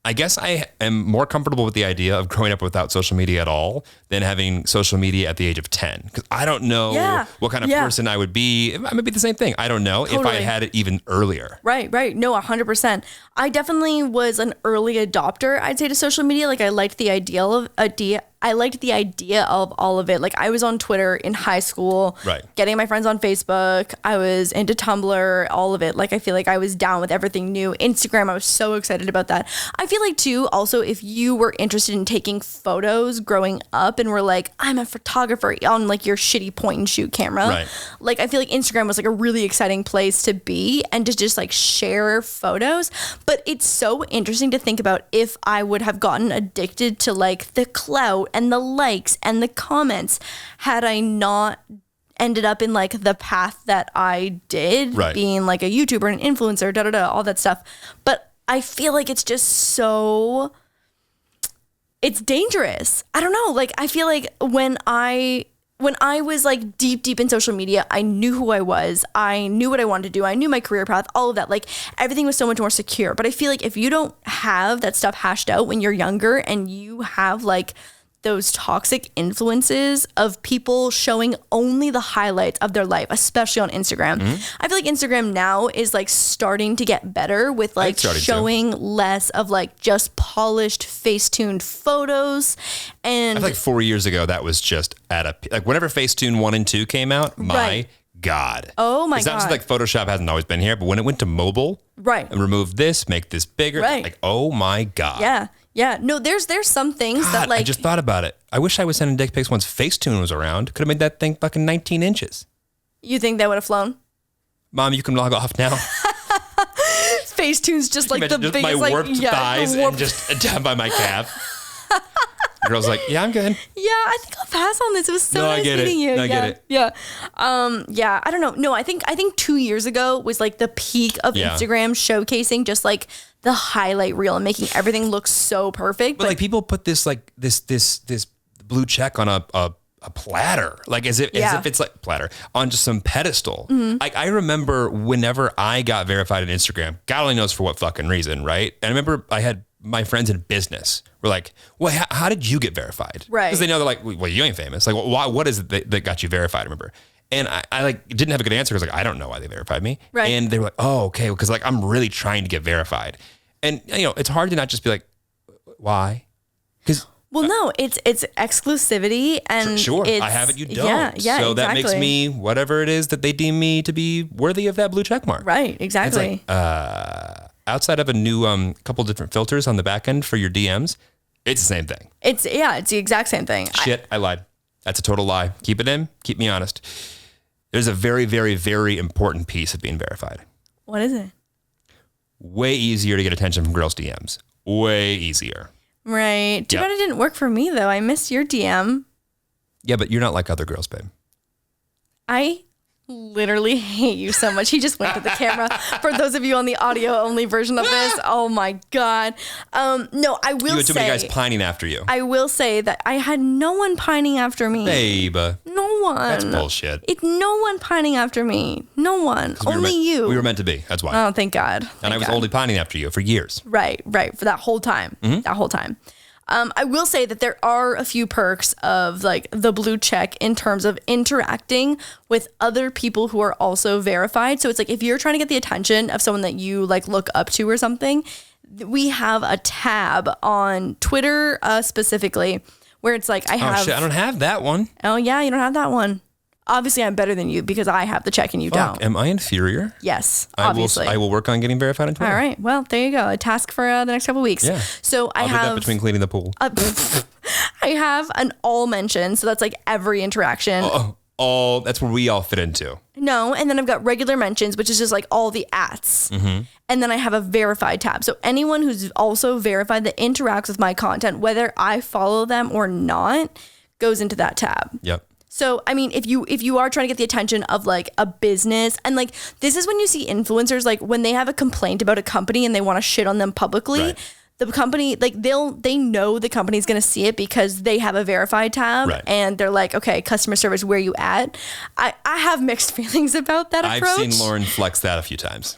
I guess I am more comfortable with the idea of growing up without social media at all than having social media at the age of 10. Because I don't know what kind of person I would be. It might be the same thing. I don't know if I had it even earlier. Right. No, 100%. I definitely was an early adopter, I'd say, to social media. I liked the idea I liked the idea of all of it. Like I was on Twitter in high school, right, getting my friends on Facebook. I was into Tumblr, all of it. Like I feel like I was down with everything new. Instagram, I was so excited about that. I feel like too, also if you were interested in taking photos growing up and were like, I'm a photographer on like your shitty point and shoot camera. Right. Like I feel like Instagram was like a really exciting place to be and to just like share photos. But it's so interesting to think about if I would have gotten addicted to like the clout and the likes and the comments had I not ended up in like the path that I did, right, being like a YouTuber, an influencer, all that stuff. But I feel like it's just so, it's dangerous. I don't know. Like I feel like when I was like deep in social media, I knew who I was. I knew what I wanted to do. I knew my career path, all of that. Like everything was so much more secure. But I feel like if you don't have that stuff hashed out when you're younger and you have like those toxic influences of people showing only the highlights of their life, especially on Instagram. I feel like Instagram now is like starting to get better with like showing less of like just polished face-tuned photos. And I feel like 4 years ago, that was just at a, like whenever Facetune 1 and 2 came out, my God. Oh my God. It's not just like Photoshop hasn't always been here, but when it went to mobile, right, and remove this, make this bigger, right, like, oh my God. Yeah. Yeah, no, there's some things God, that like... I just thought about it. I wish I was sending dick pics once Facetune was around. Could have made that thing fucking 19 inches. You think that would have flown? Mom, you can log off now. Facetune's just like the biggest, my warped like, thighs and just down by my calf. Girl's like, yeah, I'm good. Yeah, I think I'll pass on this. It was so nice meeting you. I get it. Yeah. Yeah, I don't know. No, I think 2 years ago was like the peak of Instagram showcasing just like the highlight reel and making everything look so perfect. But like people put this like this blue check on a platter, like as if it's like platter on just some pedestal. Like I remember whenever I got verified on Instagram, God only knows for what fucking reason, right? And I remember I had my friends in business were like, well, how did you get verified? Right. Because they know they're like, well, you ain't famous. Like, why? What is it that got you verified? I remember. And I like didn't have a good answer because like I don't know why they verified me. Right. And they were like, oh, okay, because like I'm really trying to get verified. And you know, it's hard to not just be like, why? Because no, it's exclusivity and sure, I have it, you don't. Yeah, so exactly. that makes me whatever it is that they deem me to be worthy of that blue check mark. Right, exactly. It's like, outside of a new couple different filters on the back end for your DMs, it's the same thing. It's the exact same thing. Shit, I lied. That's a total lie. Keep it in. Keep me honest. There's a very, very, very important piece of being verified. What is it? Way easier to get attention from girls' DMs. Way easier. Right. Too bad it didn't work for me, though. I missed your DM. Yeah, but you're not like other girls, babe. I literally hate you so much. He just went to the camera. For those of you on the audio only version of this, oh my God. No, I will say. You had too many guys pining after you. I will say that I had no one pining after me. Babe. No one. That's bullshit. No one pining after me. No one. Only you. We were meant to be. That's why. Oh, thank God. And I was only pining after you for years. Right. For that whole time. That whole time. I will say that there are a few perks of like the blue check in terms of interacting with other people who are also verified. So it's like if you're trying to get the attention of someone that you like look up to or something, we have a tab on Twitter specifically where it's like I have. Oh shit, I don't have that one. Oh yeah, you don't have that one. Obviously, I'm better than you because I have the check and you don't. Am I inferior? Yes, obviously. I will work on getting verified on Twitter. All right. Well, there you go. A task for the next couple of weeks. Yeah. So I'll do that between cleaning the pool. I have an all mention. So that's like every interaction. All that's where we all fit into. No. And then I've got regular mentions, which is just like all the ats. And then I have a verified tab. So anyone who's also verified that interacts with my content, whether I follow them or not, goes into that tab. Yep. So, I mean, if you are trying to get the attention of like a business and like, this is when you see influencers, like when they have a complaint about a company and they want to shit on them publicly, the company, like they know the company's going to see it because they have a verified tab and they're like, okay, customer service, where you at? I have mixed feelings about that approach. I've seen Lauren flex that a few times.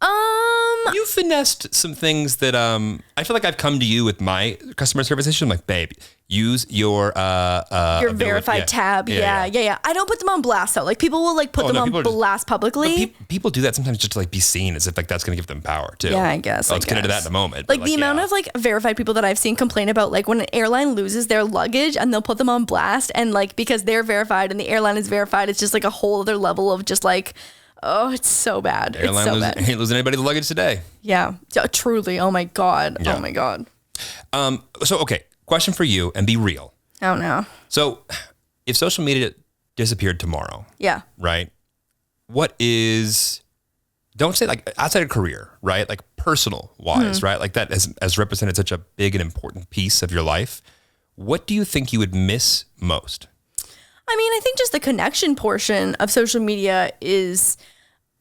You finessed some things that I feel like I've come to you with my customer service issue. I'm like, babe, use your verified tab. Yeah. I don't put them on blast though. Like people will like put them on blast publicly. People do that sometimes just to like be seen as if like that's gonna give them power too. Yeah, I guess. Let's get into that in a moment. Like the amount of like verified people that I've seen complain about like when an airline loses their luggage and they'll put them on blast and like because they're verified and the airline is verified, it's just like a whole other level of just like, oh, it's so bad. Airline it's so bad. Ain't losing anybody the luggage today. Yeah, truly. Oh my God. Yeah. Oh my God. So, okay, question for you and be real. Oh no. So if social media disappeared tomorrow. Yeah. Right. Don't say like outside of career, right? Like personal wise, right? Like that has represented such a big and important piece of your life. What do you think you would miss most? I mean, I think just the connection portion of social media is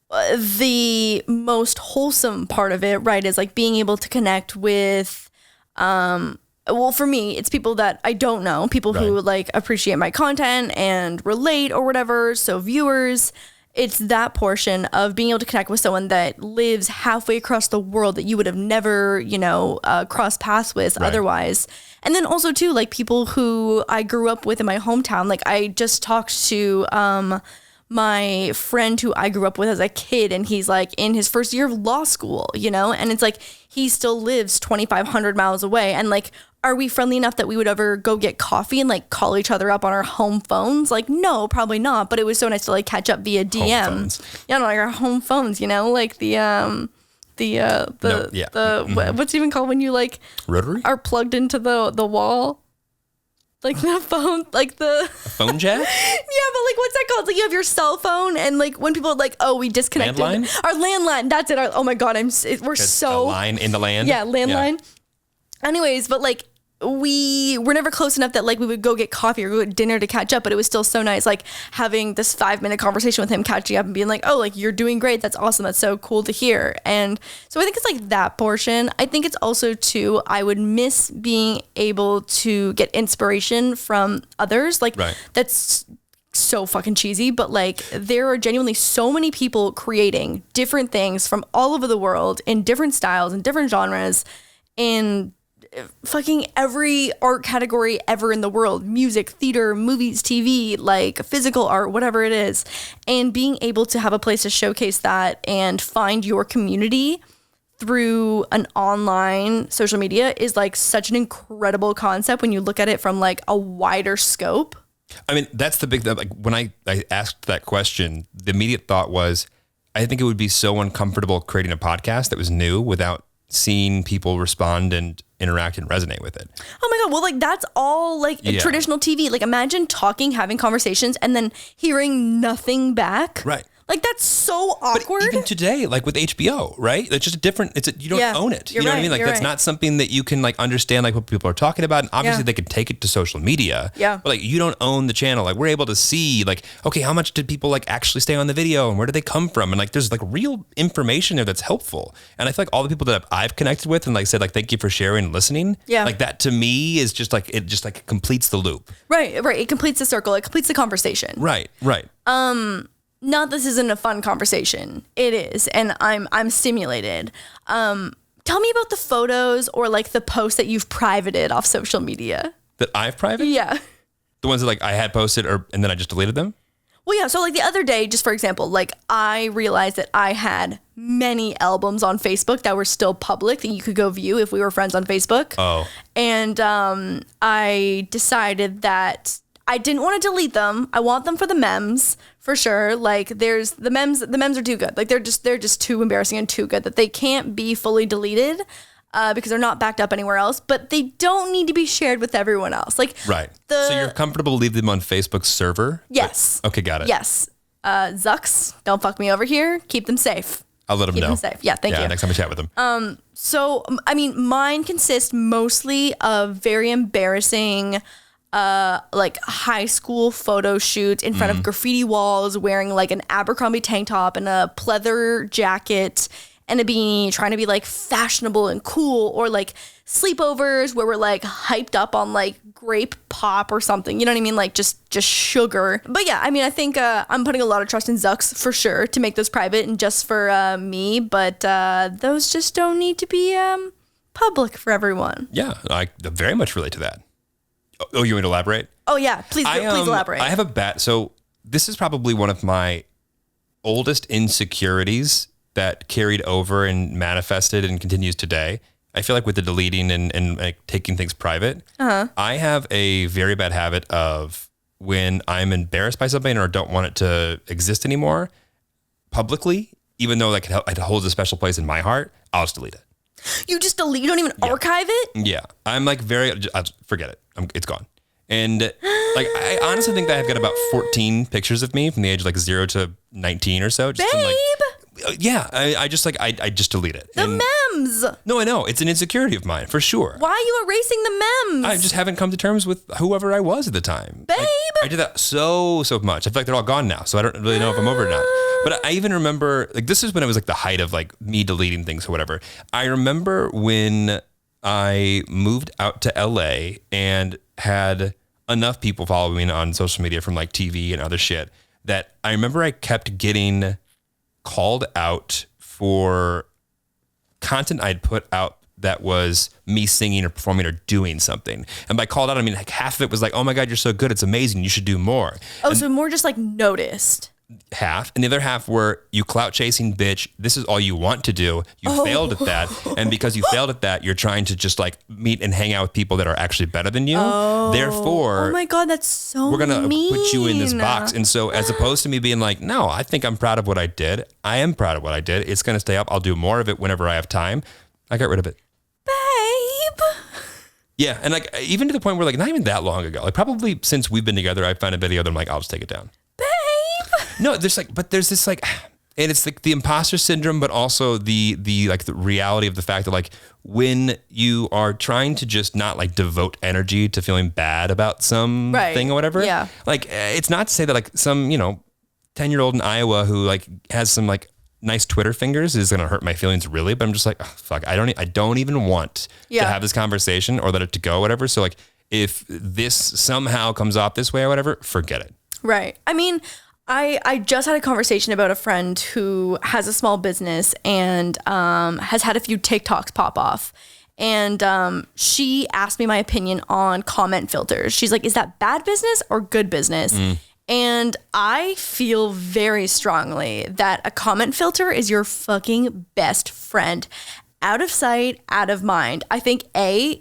the most wholesome part of it, right? Is like being able to connect with, well, for me, it's people that I don't know, people who like appreciate my content and relate or whatever. So viewers, it's that portion of being able to connect with someone that lives halfway across the world that you would have never, crossed paths with otherwise. And then also too, like people who I grew up with in my hometown. Like I just talked to my friend who I grew up with as a kid, and he's like in his first year of law school, and it's like he still lives 2,500 miles away. And like, are we friendly enough that we would ever go get coffee and like call each other up on our home phones? Like, no, probably not. But it was so nice to like catch up via DM. Yeah, like our home phones, like what's it even called when you like rotary are plugged into the wall, like the phone, like the phone jack. Yeah, but like what's that called? Like you have your cell phone, and like when people are like, oh, we disconnected our landline. That's it. Oh my God, we're so a line in the land. Yeah, landline. Yeah. Anyways, but like we were never close enough that like we would go get coffee or go get dinner to catch up, but it was still so nice like having this 5-minute conversation with him, catching up and being like, oh, like you're doing great, that's awesome, that's so cool to hear. And so I think it's like that portion. I think it's also too, I would miss being able to get inspiration from others, like that's so fucking cheesy, but like there are genuinely so many people creating different things from all over the world in different styles and different genres in fucking every art category ever in the world: music, theater, movies, TV, like physical art, whatever it is. And being able to have a place to showcase that and find your community through an online social media is like such an incredible concept when you look at it from like a wider scope. I mean, that's the big, like when I asked that question, the immediate thought was, I think it would be so uncomfortable creating a podcast that was new without seeing people respond and interact and resonate with it. Oh my God. Well, like that's all like traditional TV. Like imagine talking, having conversations and then hearing nothing back. Right. Like that's so awkward. But even today, like with HBO, right? It's just a different, you don't own it. You know what I mean? Like that's not something that you can like understand like what people are talking about. And obviously they can take it to social media. Yeah. But like you don't own the channel. Like we're able to see like, okay, how much did people like actually stay on the video and where did they come from? And like there's like real information there that's helpful. And I feel like all the people that I've connected with and like said like, thank you for sharing and listening. Yeah. Like that to me is just like, it just like completes the loop. Right. It completes the circle. It completes the conversation. Right. Not this isn't a fun conversation. It is, and I'm stimulated. Tell me about the photos or like the posts that you've privated off social media. That I've privated? Yeah. The ones that like I had posted and then I just deleted them? Well, yeah. So like the other day, just for example, like I realized that I had many albums on Facebook that were still public that you could go view if we were friends on Facebook. Oh. And I decided that I didn't want to delete them. I want them for the memes for sure. Like there's the memes are too good. Like they're just too embarrassing and too good that they can't be fully deleted because they're not backed up anywhere else, but they don't need to be shared with everyone else. Like so you're comfortable leaving them on Facebook's server? Yes. Okay, got it. Yes. Zucks, don't fuck me over here. Keep them safe. I'll let them know. Keep them safe. Yeah, thank you. Next time I chat with them. So I mean, mine consist mostly of very embarrassing like high school photo shoot in front of graffiti walls wearing like an Abercrombie tank top and a pleather jacket and a beanie, trying to be like fashionable and cool, or like sleepovers where we're like hyped up on like grape pop or something. You know what I mean? Like just sugar. But yeah, I mean, I think I'm putting a lot of trust in Zucks for sure to make those private and just for me. But those just don't need to be public for everyone. Yeah, I very much relate to that. Oh, you want to elaborate? Oh yeah, please elaborate. I have a bat. So this is probably one of my oldest insecurities that carried over and manifested and continues today. I feel like with the deleting and like taking things private, I have a very bad habit of when I'm embarrassed by something or don't want it to exist anymore publicly, even though like it holds a special place in my heart, I'll just delete it. You just delete? You don't even archive it? Yeah. I'm like forget it. It's gone. And like, I honestly think that I've got about 14 pictures of me from the age of like 0 to 19 or so. Just Babe! I just like, I just delete it. The memes! No, I know. It's an insecurity of mine, for sure. Why are you erasing the memes? I just haven't come to terms with whoever I was at the time. Babe! Like, I did that so much. I feel like they're all gone now, so I don't really know if I'm over it or not. But I even remember, like, this is when it was like the height of like me deleting things or whatever. I remember when I moved out to LA and had enough people follow me on social media from like TV and other shit that I remember I kept getting called out for content I'd put out that was me singing or performing or doing something. And by called out, I mean like half of it was like, oh my God, you're so good. It's amazing. You should do more. Oh, so more just like noticed. Half. And the other half were, you clout chasing bitch. This is all you want to do. You failed at that. And because you failed at that, you're trying to just like meet and hang out with people that are actually better than you. Therefore, oh my God, that's so we're going to mean. put you in this box. And so as opposed to me being like, no, I think I'm proud of what I did. I am proud of what I did. It's going to stay up. I'll do more of it whenever I have time. I got rid of it. Babe. Yeah. And like, even to the point where like, not even that long ago, like probably since we've been together, I found a video that I'm like, I'll just take it down. No, there's this like, and it's like the imposter syndrome, but also the reality of the fact that like when you are trying to just not like devote energy to feeling bad about some thing or whatever, like it's not to say that like some 10-year-old in Iowa who like has some like nice Twitter fingers is gonna hurt my feelings really, but I'm just like, oh, fuck, I don't even want to have this conversation or let it to go, whatever. So like if this somehow comes off this way or whatever, forget it. Right. I mean, I just had a conversation about a friend who has a small business and has had a few TikToks pop off. And she asked me my opinion on comment filters. She's like, is that bad business or good business? And I feel very strongly that a comment filter is your fucking best friend. Out of sight, out of mind. I think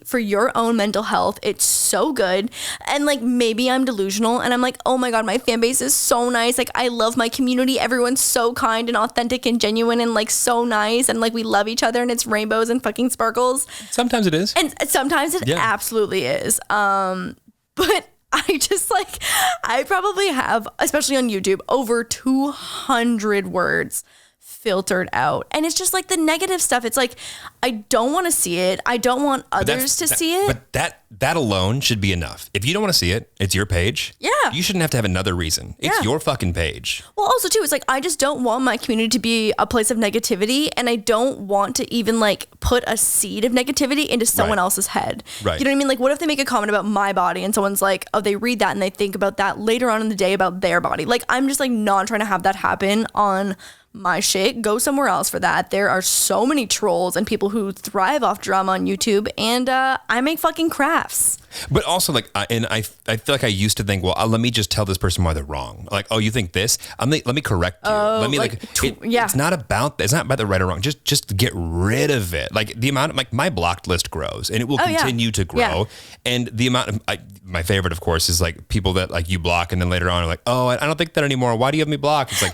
for your own mental health, it's so good. And like maybe I'm delusional and I'm like, oh my God, my fan base is so nice. Like I love my community. Everyone's so kind and authentic and genuine and like so nice. And like we love each other and it's rainbows and fucking sparkles. Sometimes it is. And sometimes it absolutely is. But I just like, I probably have, especially on YouTube, over 200 words filtered out, and it's just like the negative stuff. It's like I don't want to see it. I don't want others to see it. But that alone should be enough. If you don't want to see it, it's your page. Yeah, you shouldn't have to have another reason. It's your fucking page. Well, also too, it's like I just don't want my community to be a place of negativity, and I don't want to even like put a seed of negativity into someone else's head. Right. You know what I mean? Like, what if they make a comment about my body, and someone's like, oh, they read that and they think about that later on in the day about their body. Like, I'm just like not trying to have that happen on my shit. Go somewhere else for that. There are so many trolls and people who thrive off drama on YouTube, and I make fucking crafts. But also like, and I feel like I used to think, well, let me just tell this person why they're wrong. Like, oh, you think this? Let me correct you. Let me it's not about that. It's not about the right or wrong. Just get rid of it. Like the amount of like my blocked list grows and it will continue to grow. Yeah. And the amount of my favorite, of course, is like people that like you block and then later on are like, oh, I don't think that anymore. Why do you have me blocked? It's like,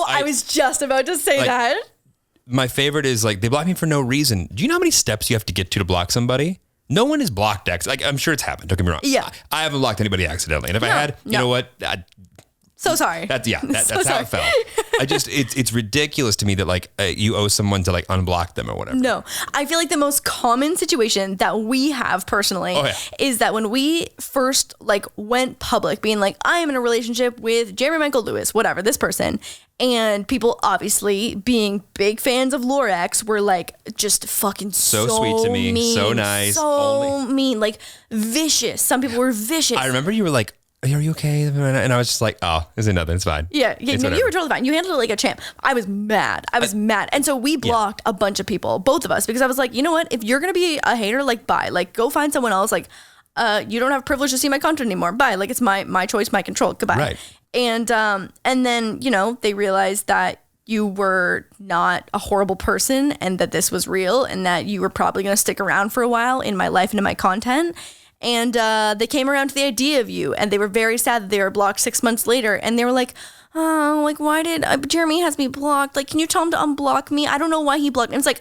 I was just about to say that. My favorite is like, they block me for no reason. Do you know how many steps you have to get to block somebody? No one is blocked. Like, I'm sure it's happened. Don't get me wrong. Yeah. I haven't blocked anybody accidentally. And if I had, you know what? So sorry. That's how it fell. it's ridiculous to me that like you owe someone to like unblock them or whatever. No, I feel like the most common situation that we have personally is that when we first like went public being like, I am in a relationship with Jeremy Michael Lewis, whatever, this person. And people obviously being big fans of Lorax were like just fucking so sweet to me, mean, so nice, so mean, like vicious. Some people were vicious. I remember you were like, are you okay? And I was just like, oh, it's nothing. It's fine. Yeah, you were totally fine. You handled it like a champ. I was mad. Mad. And so we blocked a bunch of people, both of us, because I was like, you know what? If you're going to be a hater, like, bye. Like, go find someone else. Like, you don't have privilege to see my content anymore. Bye. Like, it's my choice, my control. Goodbye. Right. And then, you know, they realized that you were not a horrible person and that this was real and that you were probably going to stick around for a while in my life and in my content. And they came around to the idea of you, and they were very sad that they were blocked 6 months later. And they were like, oh, like, why did Jeremy has me blocked? Like, can you tell him to unblock me? I don't know why he blocked me. And it's like,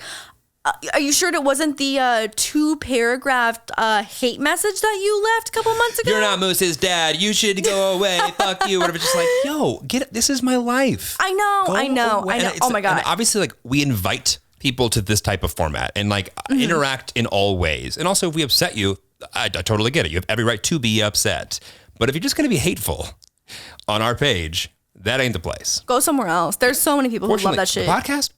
are you sure it wasn't the 2-paragraph hate message that you left a couple months ago? You're not Moose's dad. You should go away. Fuck you. Whatever. Just like, yo, get it. This is my life. I know. Oh my God. And obviously, like, we invite people to this type of format and like interact in all ways. And also, if we upset you, I totally get it. You have every right to be upset. But if you're just going to be hateful on our page, that ain't the place. Go somewhere else. There's so many people who love that shit. The podcast,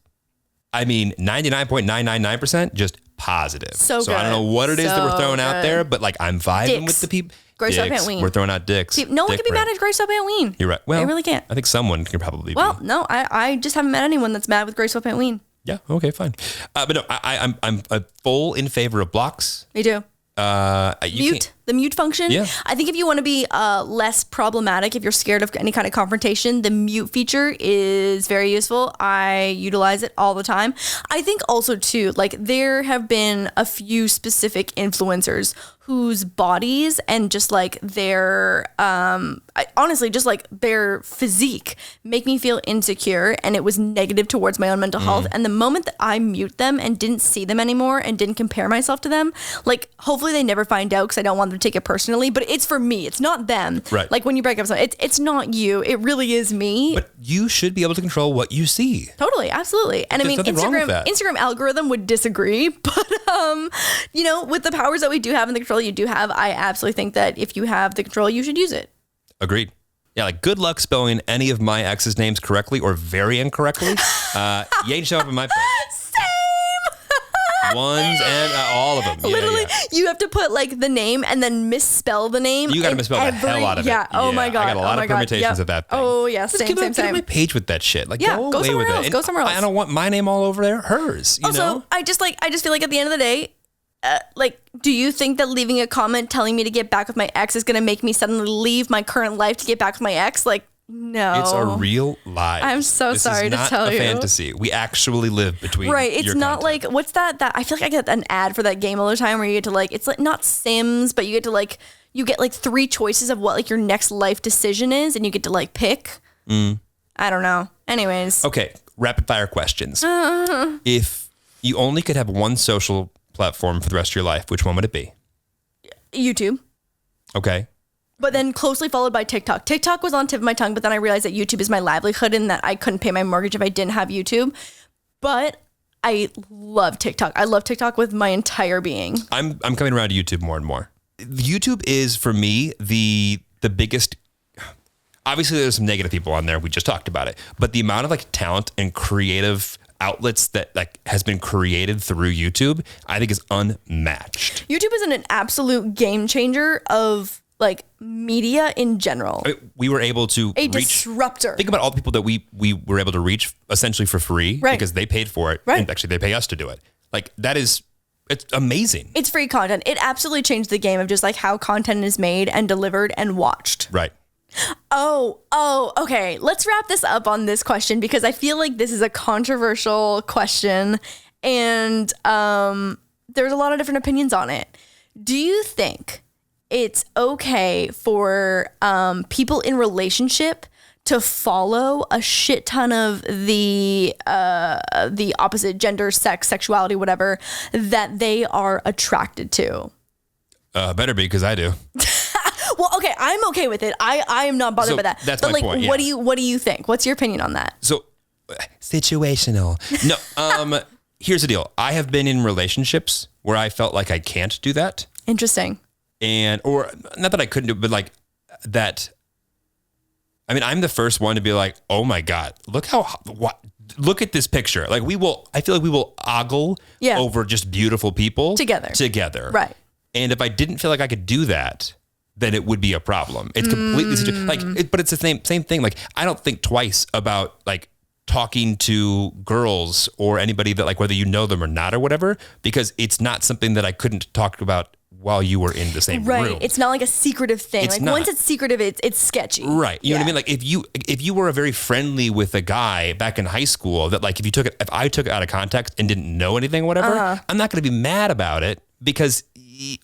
I mean, 99.999% just positive. So good. I don't know what it is that we're throwing out there, but like I'm vibing with the people. Grace up Aunt Ween. We're throwing out dicks. No one can be mad at Grace up Aunt Ween. You're right. Well, they really can't. I think someone can probably be. Well, no, I just haven't met anyone that's mad with Grace up Aunt Ween. Yeah. Okay. Fine. But no, I'm full in favor of blocks. Me too. The mute function. Yeah. I think if you want to be less problematic, if you're scared of any kind of confrontation, the mute feature is very useful. I utilize it all the time. I think also too, like there have been a few specific influencers whose bodies and just like their honestly just like their physique make me feel insecure, and it was negative towards my own mental health. And the moment that I mute them and didn't see them anymore and didn't compare myself to them, like hopefully they never find out because I don't want them to take it personally, but it's for me, it's not them. Right. Like when you break up with someone, it's not you, it really is me. But you should be able to control what you see. Totally, absolutely. And There's I mean, Instagram algorithm would disagree, but you know, with the powers that we do have and the control you do have, I absolutely think that if you have the control, you should use it. Agreed. Yeah, like good luck spelling any of my ex's names correctly or very incorrectly. You ain't showing up in my face. Same. Ones and all of them. Yeah, literally, you have to put like the name and then misspell the name. You got to misspell the hell out of it. Yeah. Oh my God. I got a lot of permutations of that thing. Oh yeah. Just Same. Get on my page with that shit. Like, go away somewhere with else. it. Go somewhere else. I don't want my name all over there. Hers. You know? I just feel like at the end of the day, like, do you think that leaving a comment telling me to get back with my ex is going to make me suddenly leave my current life to get back with my ex? Like, no. It's a real life. I'm so sorry to tell you. It's not a fantasy. We actually live between. Right. It's not content. like, what's that? I feel like I get an ad for that game all the time where you get to like, it's like not Sims, but you get to like, you get like 3 choices of what like your next life decision is, and you get to like pick. I don't know. Anyways. Okay. Rapid fire questions. If you only could have one social platform for the rest of your life, which one would it be? YouTube. Okay. But then closely followed by TikTok. TikTok was on the tip of my tongue, but then I realized that YouTube is my livelihood and that I couldn't pay my mortgage if I didn't have YouTube. But I love TikTok. I love TikTok with my entire being. I'm coming around to YouTube more and more. YouTube is for me the biggest. Obviously, there's some negative people on there. We just talked about it, but the amount of like talent and creative outlets that like has been created through YouTube, I think is unmatched. YouTube is an absolute game changer of like media in general. We were able to reach, disruptor. Think about all the people that we were able to reach essentially for free, right, because they paid for it. Right. And actually they pay us to do it. Like it's amazing. It's free content. It absolutely changed the game of just like how content is made and delivered and watched. Right. Oh, okay. Let's wrap this up on this question because I feel like this is a controversial question and there's a lot of different opinions on it. Do you think it's okay for people in relationship to follow a shit ton of the opposite gender, sex, sexuality, whatever, that they are attracted to? Better be, because I do. Well, okay, I'm okay with it. I am not bothered by that. That's but my point. What do you think? What's your opinion on that? So situational. No. Here's the deal. I have been in relationships where I felt like I can't do that. Interesting. Or not that I couldn't do it, but like that. I mean, I'm the first one to be like, oh my God, look at this picture. Like I feel like we will ogle over just beautiful people together. Right. And if I didn't feel like I could do that, then it would be a problem. It's completely but it's the same thing. Like, I don't think twice about like talking to girls or anybody that like, whether you know them or not or whatever, because it's not something that I couldn't talk about while you were in the same room. It's not like a secretive thing. It's like not. Once it's secretive, it's sketchy. Right. You know what I mean? Like if you were very friendly with a guy back in high school that like, if I took it out of context and didn't know anything or whatever, I'm not going to be mad about it because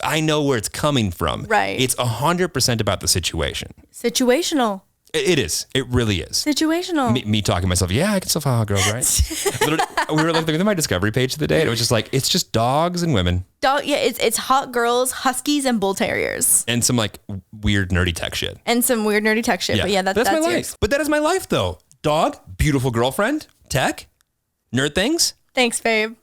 I know where it's coming from. Right. It's 100% about the situation. Situational. It is. It really is. Situational. Me talking to myself, yeah, I can still follow hot girls, right? Literally, we were looking at my Discovery page the other day, and it was just like, it's just dogs and women. It's hot girls, huskies, and bull terriers. And some like weird nerdy tech shit. Yeah. But yeah, that's my life. yours. But that is my life, though. Dog, beautiful girlfriend, tech, nerd things. Thanks, babe.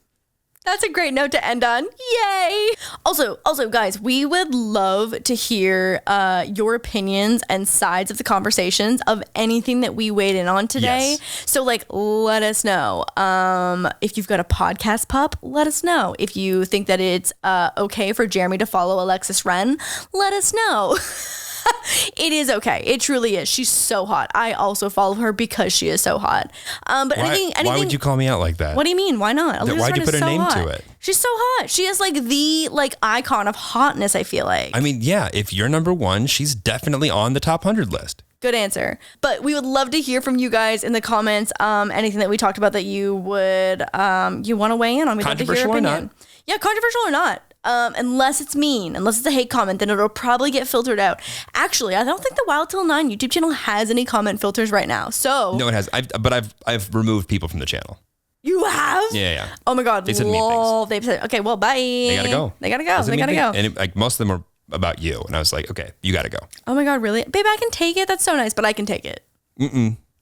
That's a great note to end on. Yay! Also, guys, we would love to hear your opinions and sides of the conversations of anything that we weighed in on today. Yes. So, like, let us know. If you've got a podcast pup, let us know. If you think that it's okay for Jeremy to follow Alexis Wren, let us know. It is okay. It truly is. She's so hot. I also follow her because she is so hot. But anything. Why would you call me out like that? What do you mean? Why not? Why'd you put a name to it? She's so hot. She is like the icon of hotness, I feel like. I mean, yeah, if you're number one, she's definitely on the top 100 list. Good answer. But we would love to hear from you guys in the comments. Anything that we talked about that you would you want to weigh in on. We'd love to hear your opinion. Controversial or not? Yeah, controversial or not. Unless it's mean, unless it's a hate comment, then it'll probably get filtered out. Actually, I don't think the Wild Til 9 YouTube channel has any comment filters right now. So no, it has. I've removed people from the channel. You have? Yeah. Oh my God. They said mean things. They've said, okay, well, bye. They gotta go. They gotta go. And like most of them are about you, and I was like, okay, you gotta go. Oh my God, really? Babe, I can take it. That's so nice, but I can take it.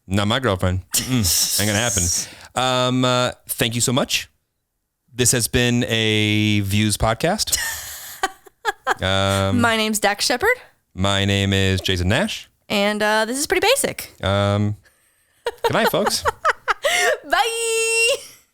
Not my girlfriend. Ain't gonna happen. Thank you so much. This has been a Views podcast. My name's Dax Shepard. My name is Jason Nash. And this is pretty basic. Good night, folks. Bye.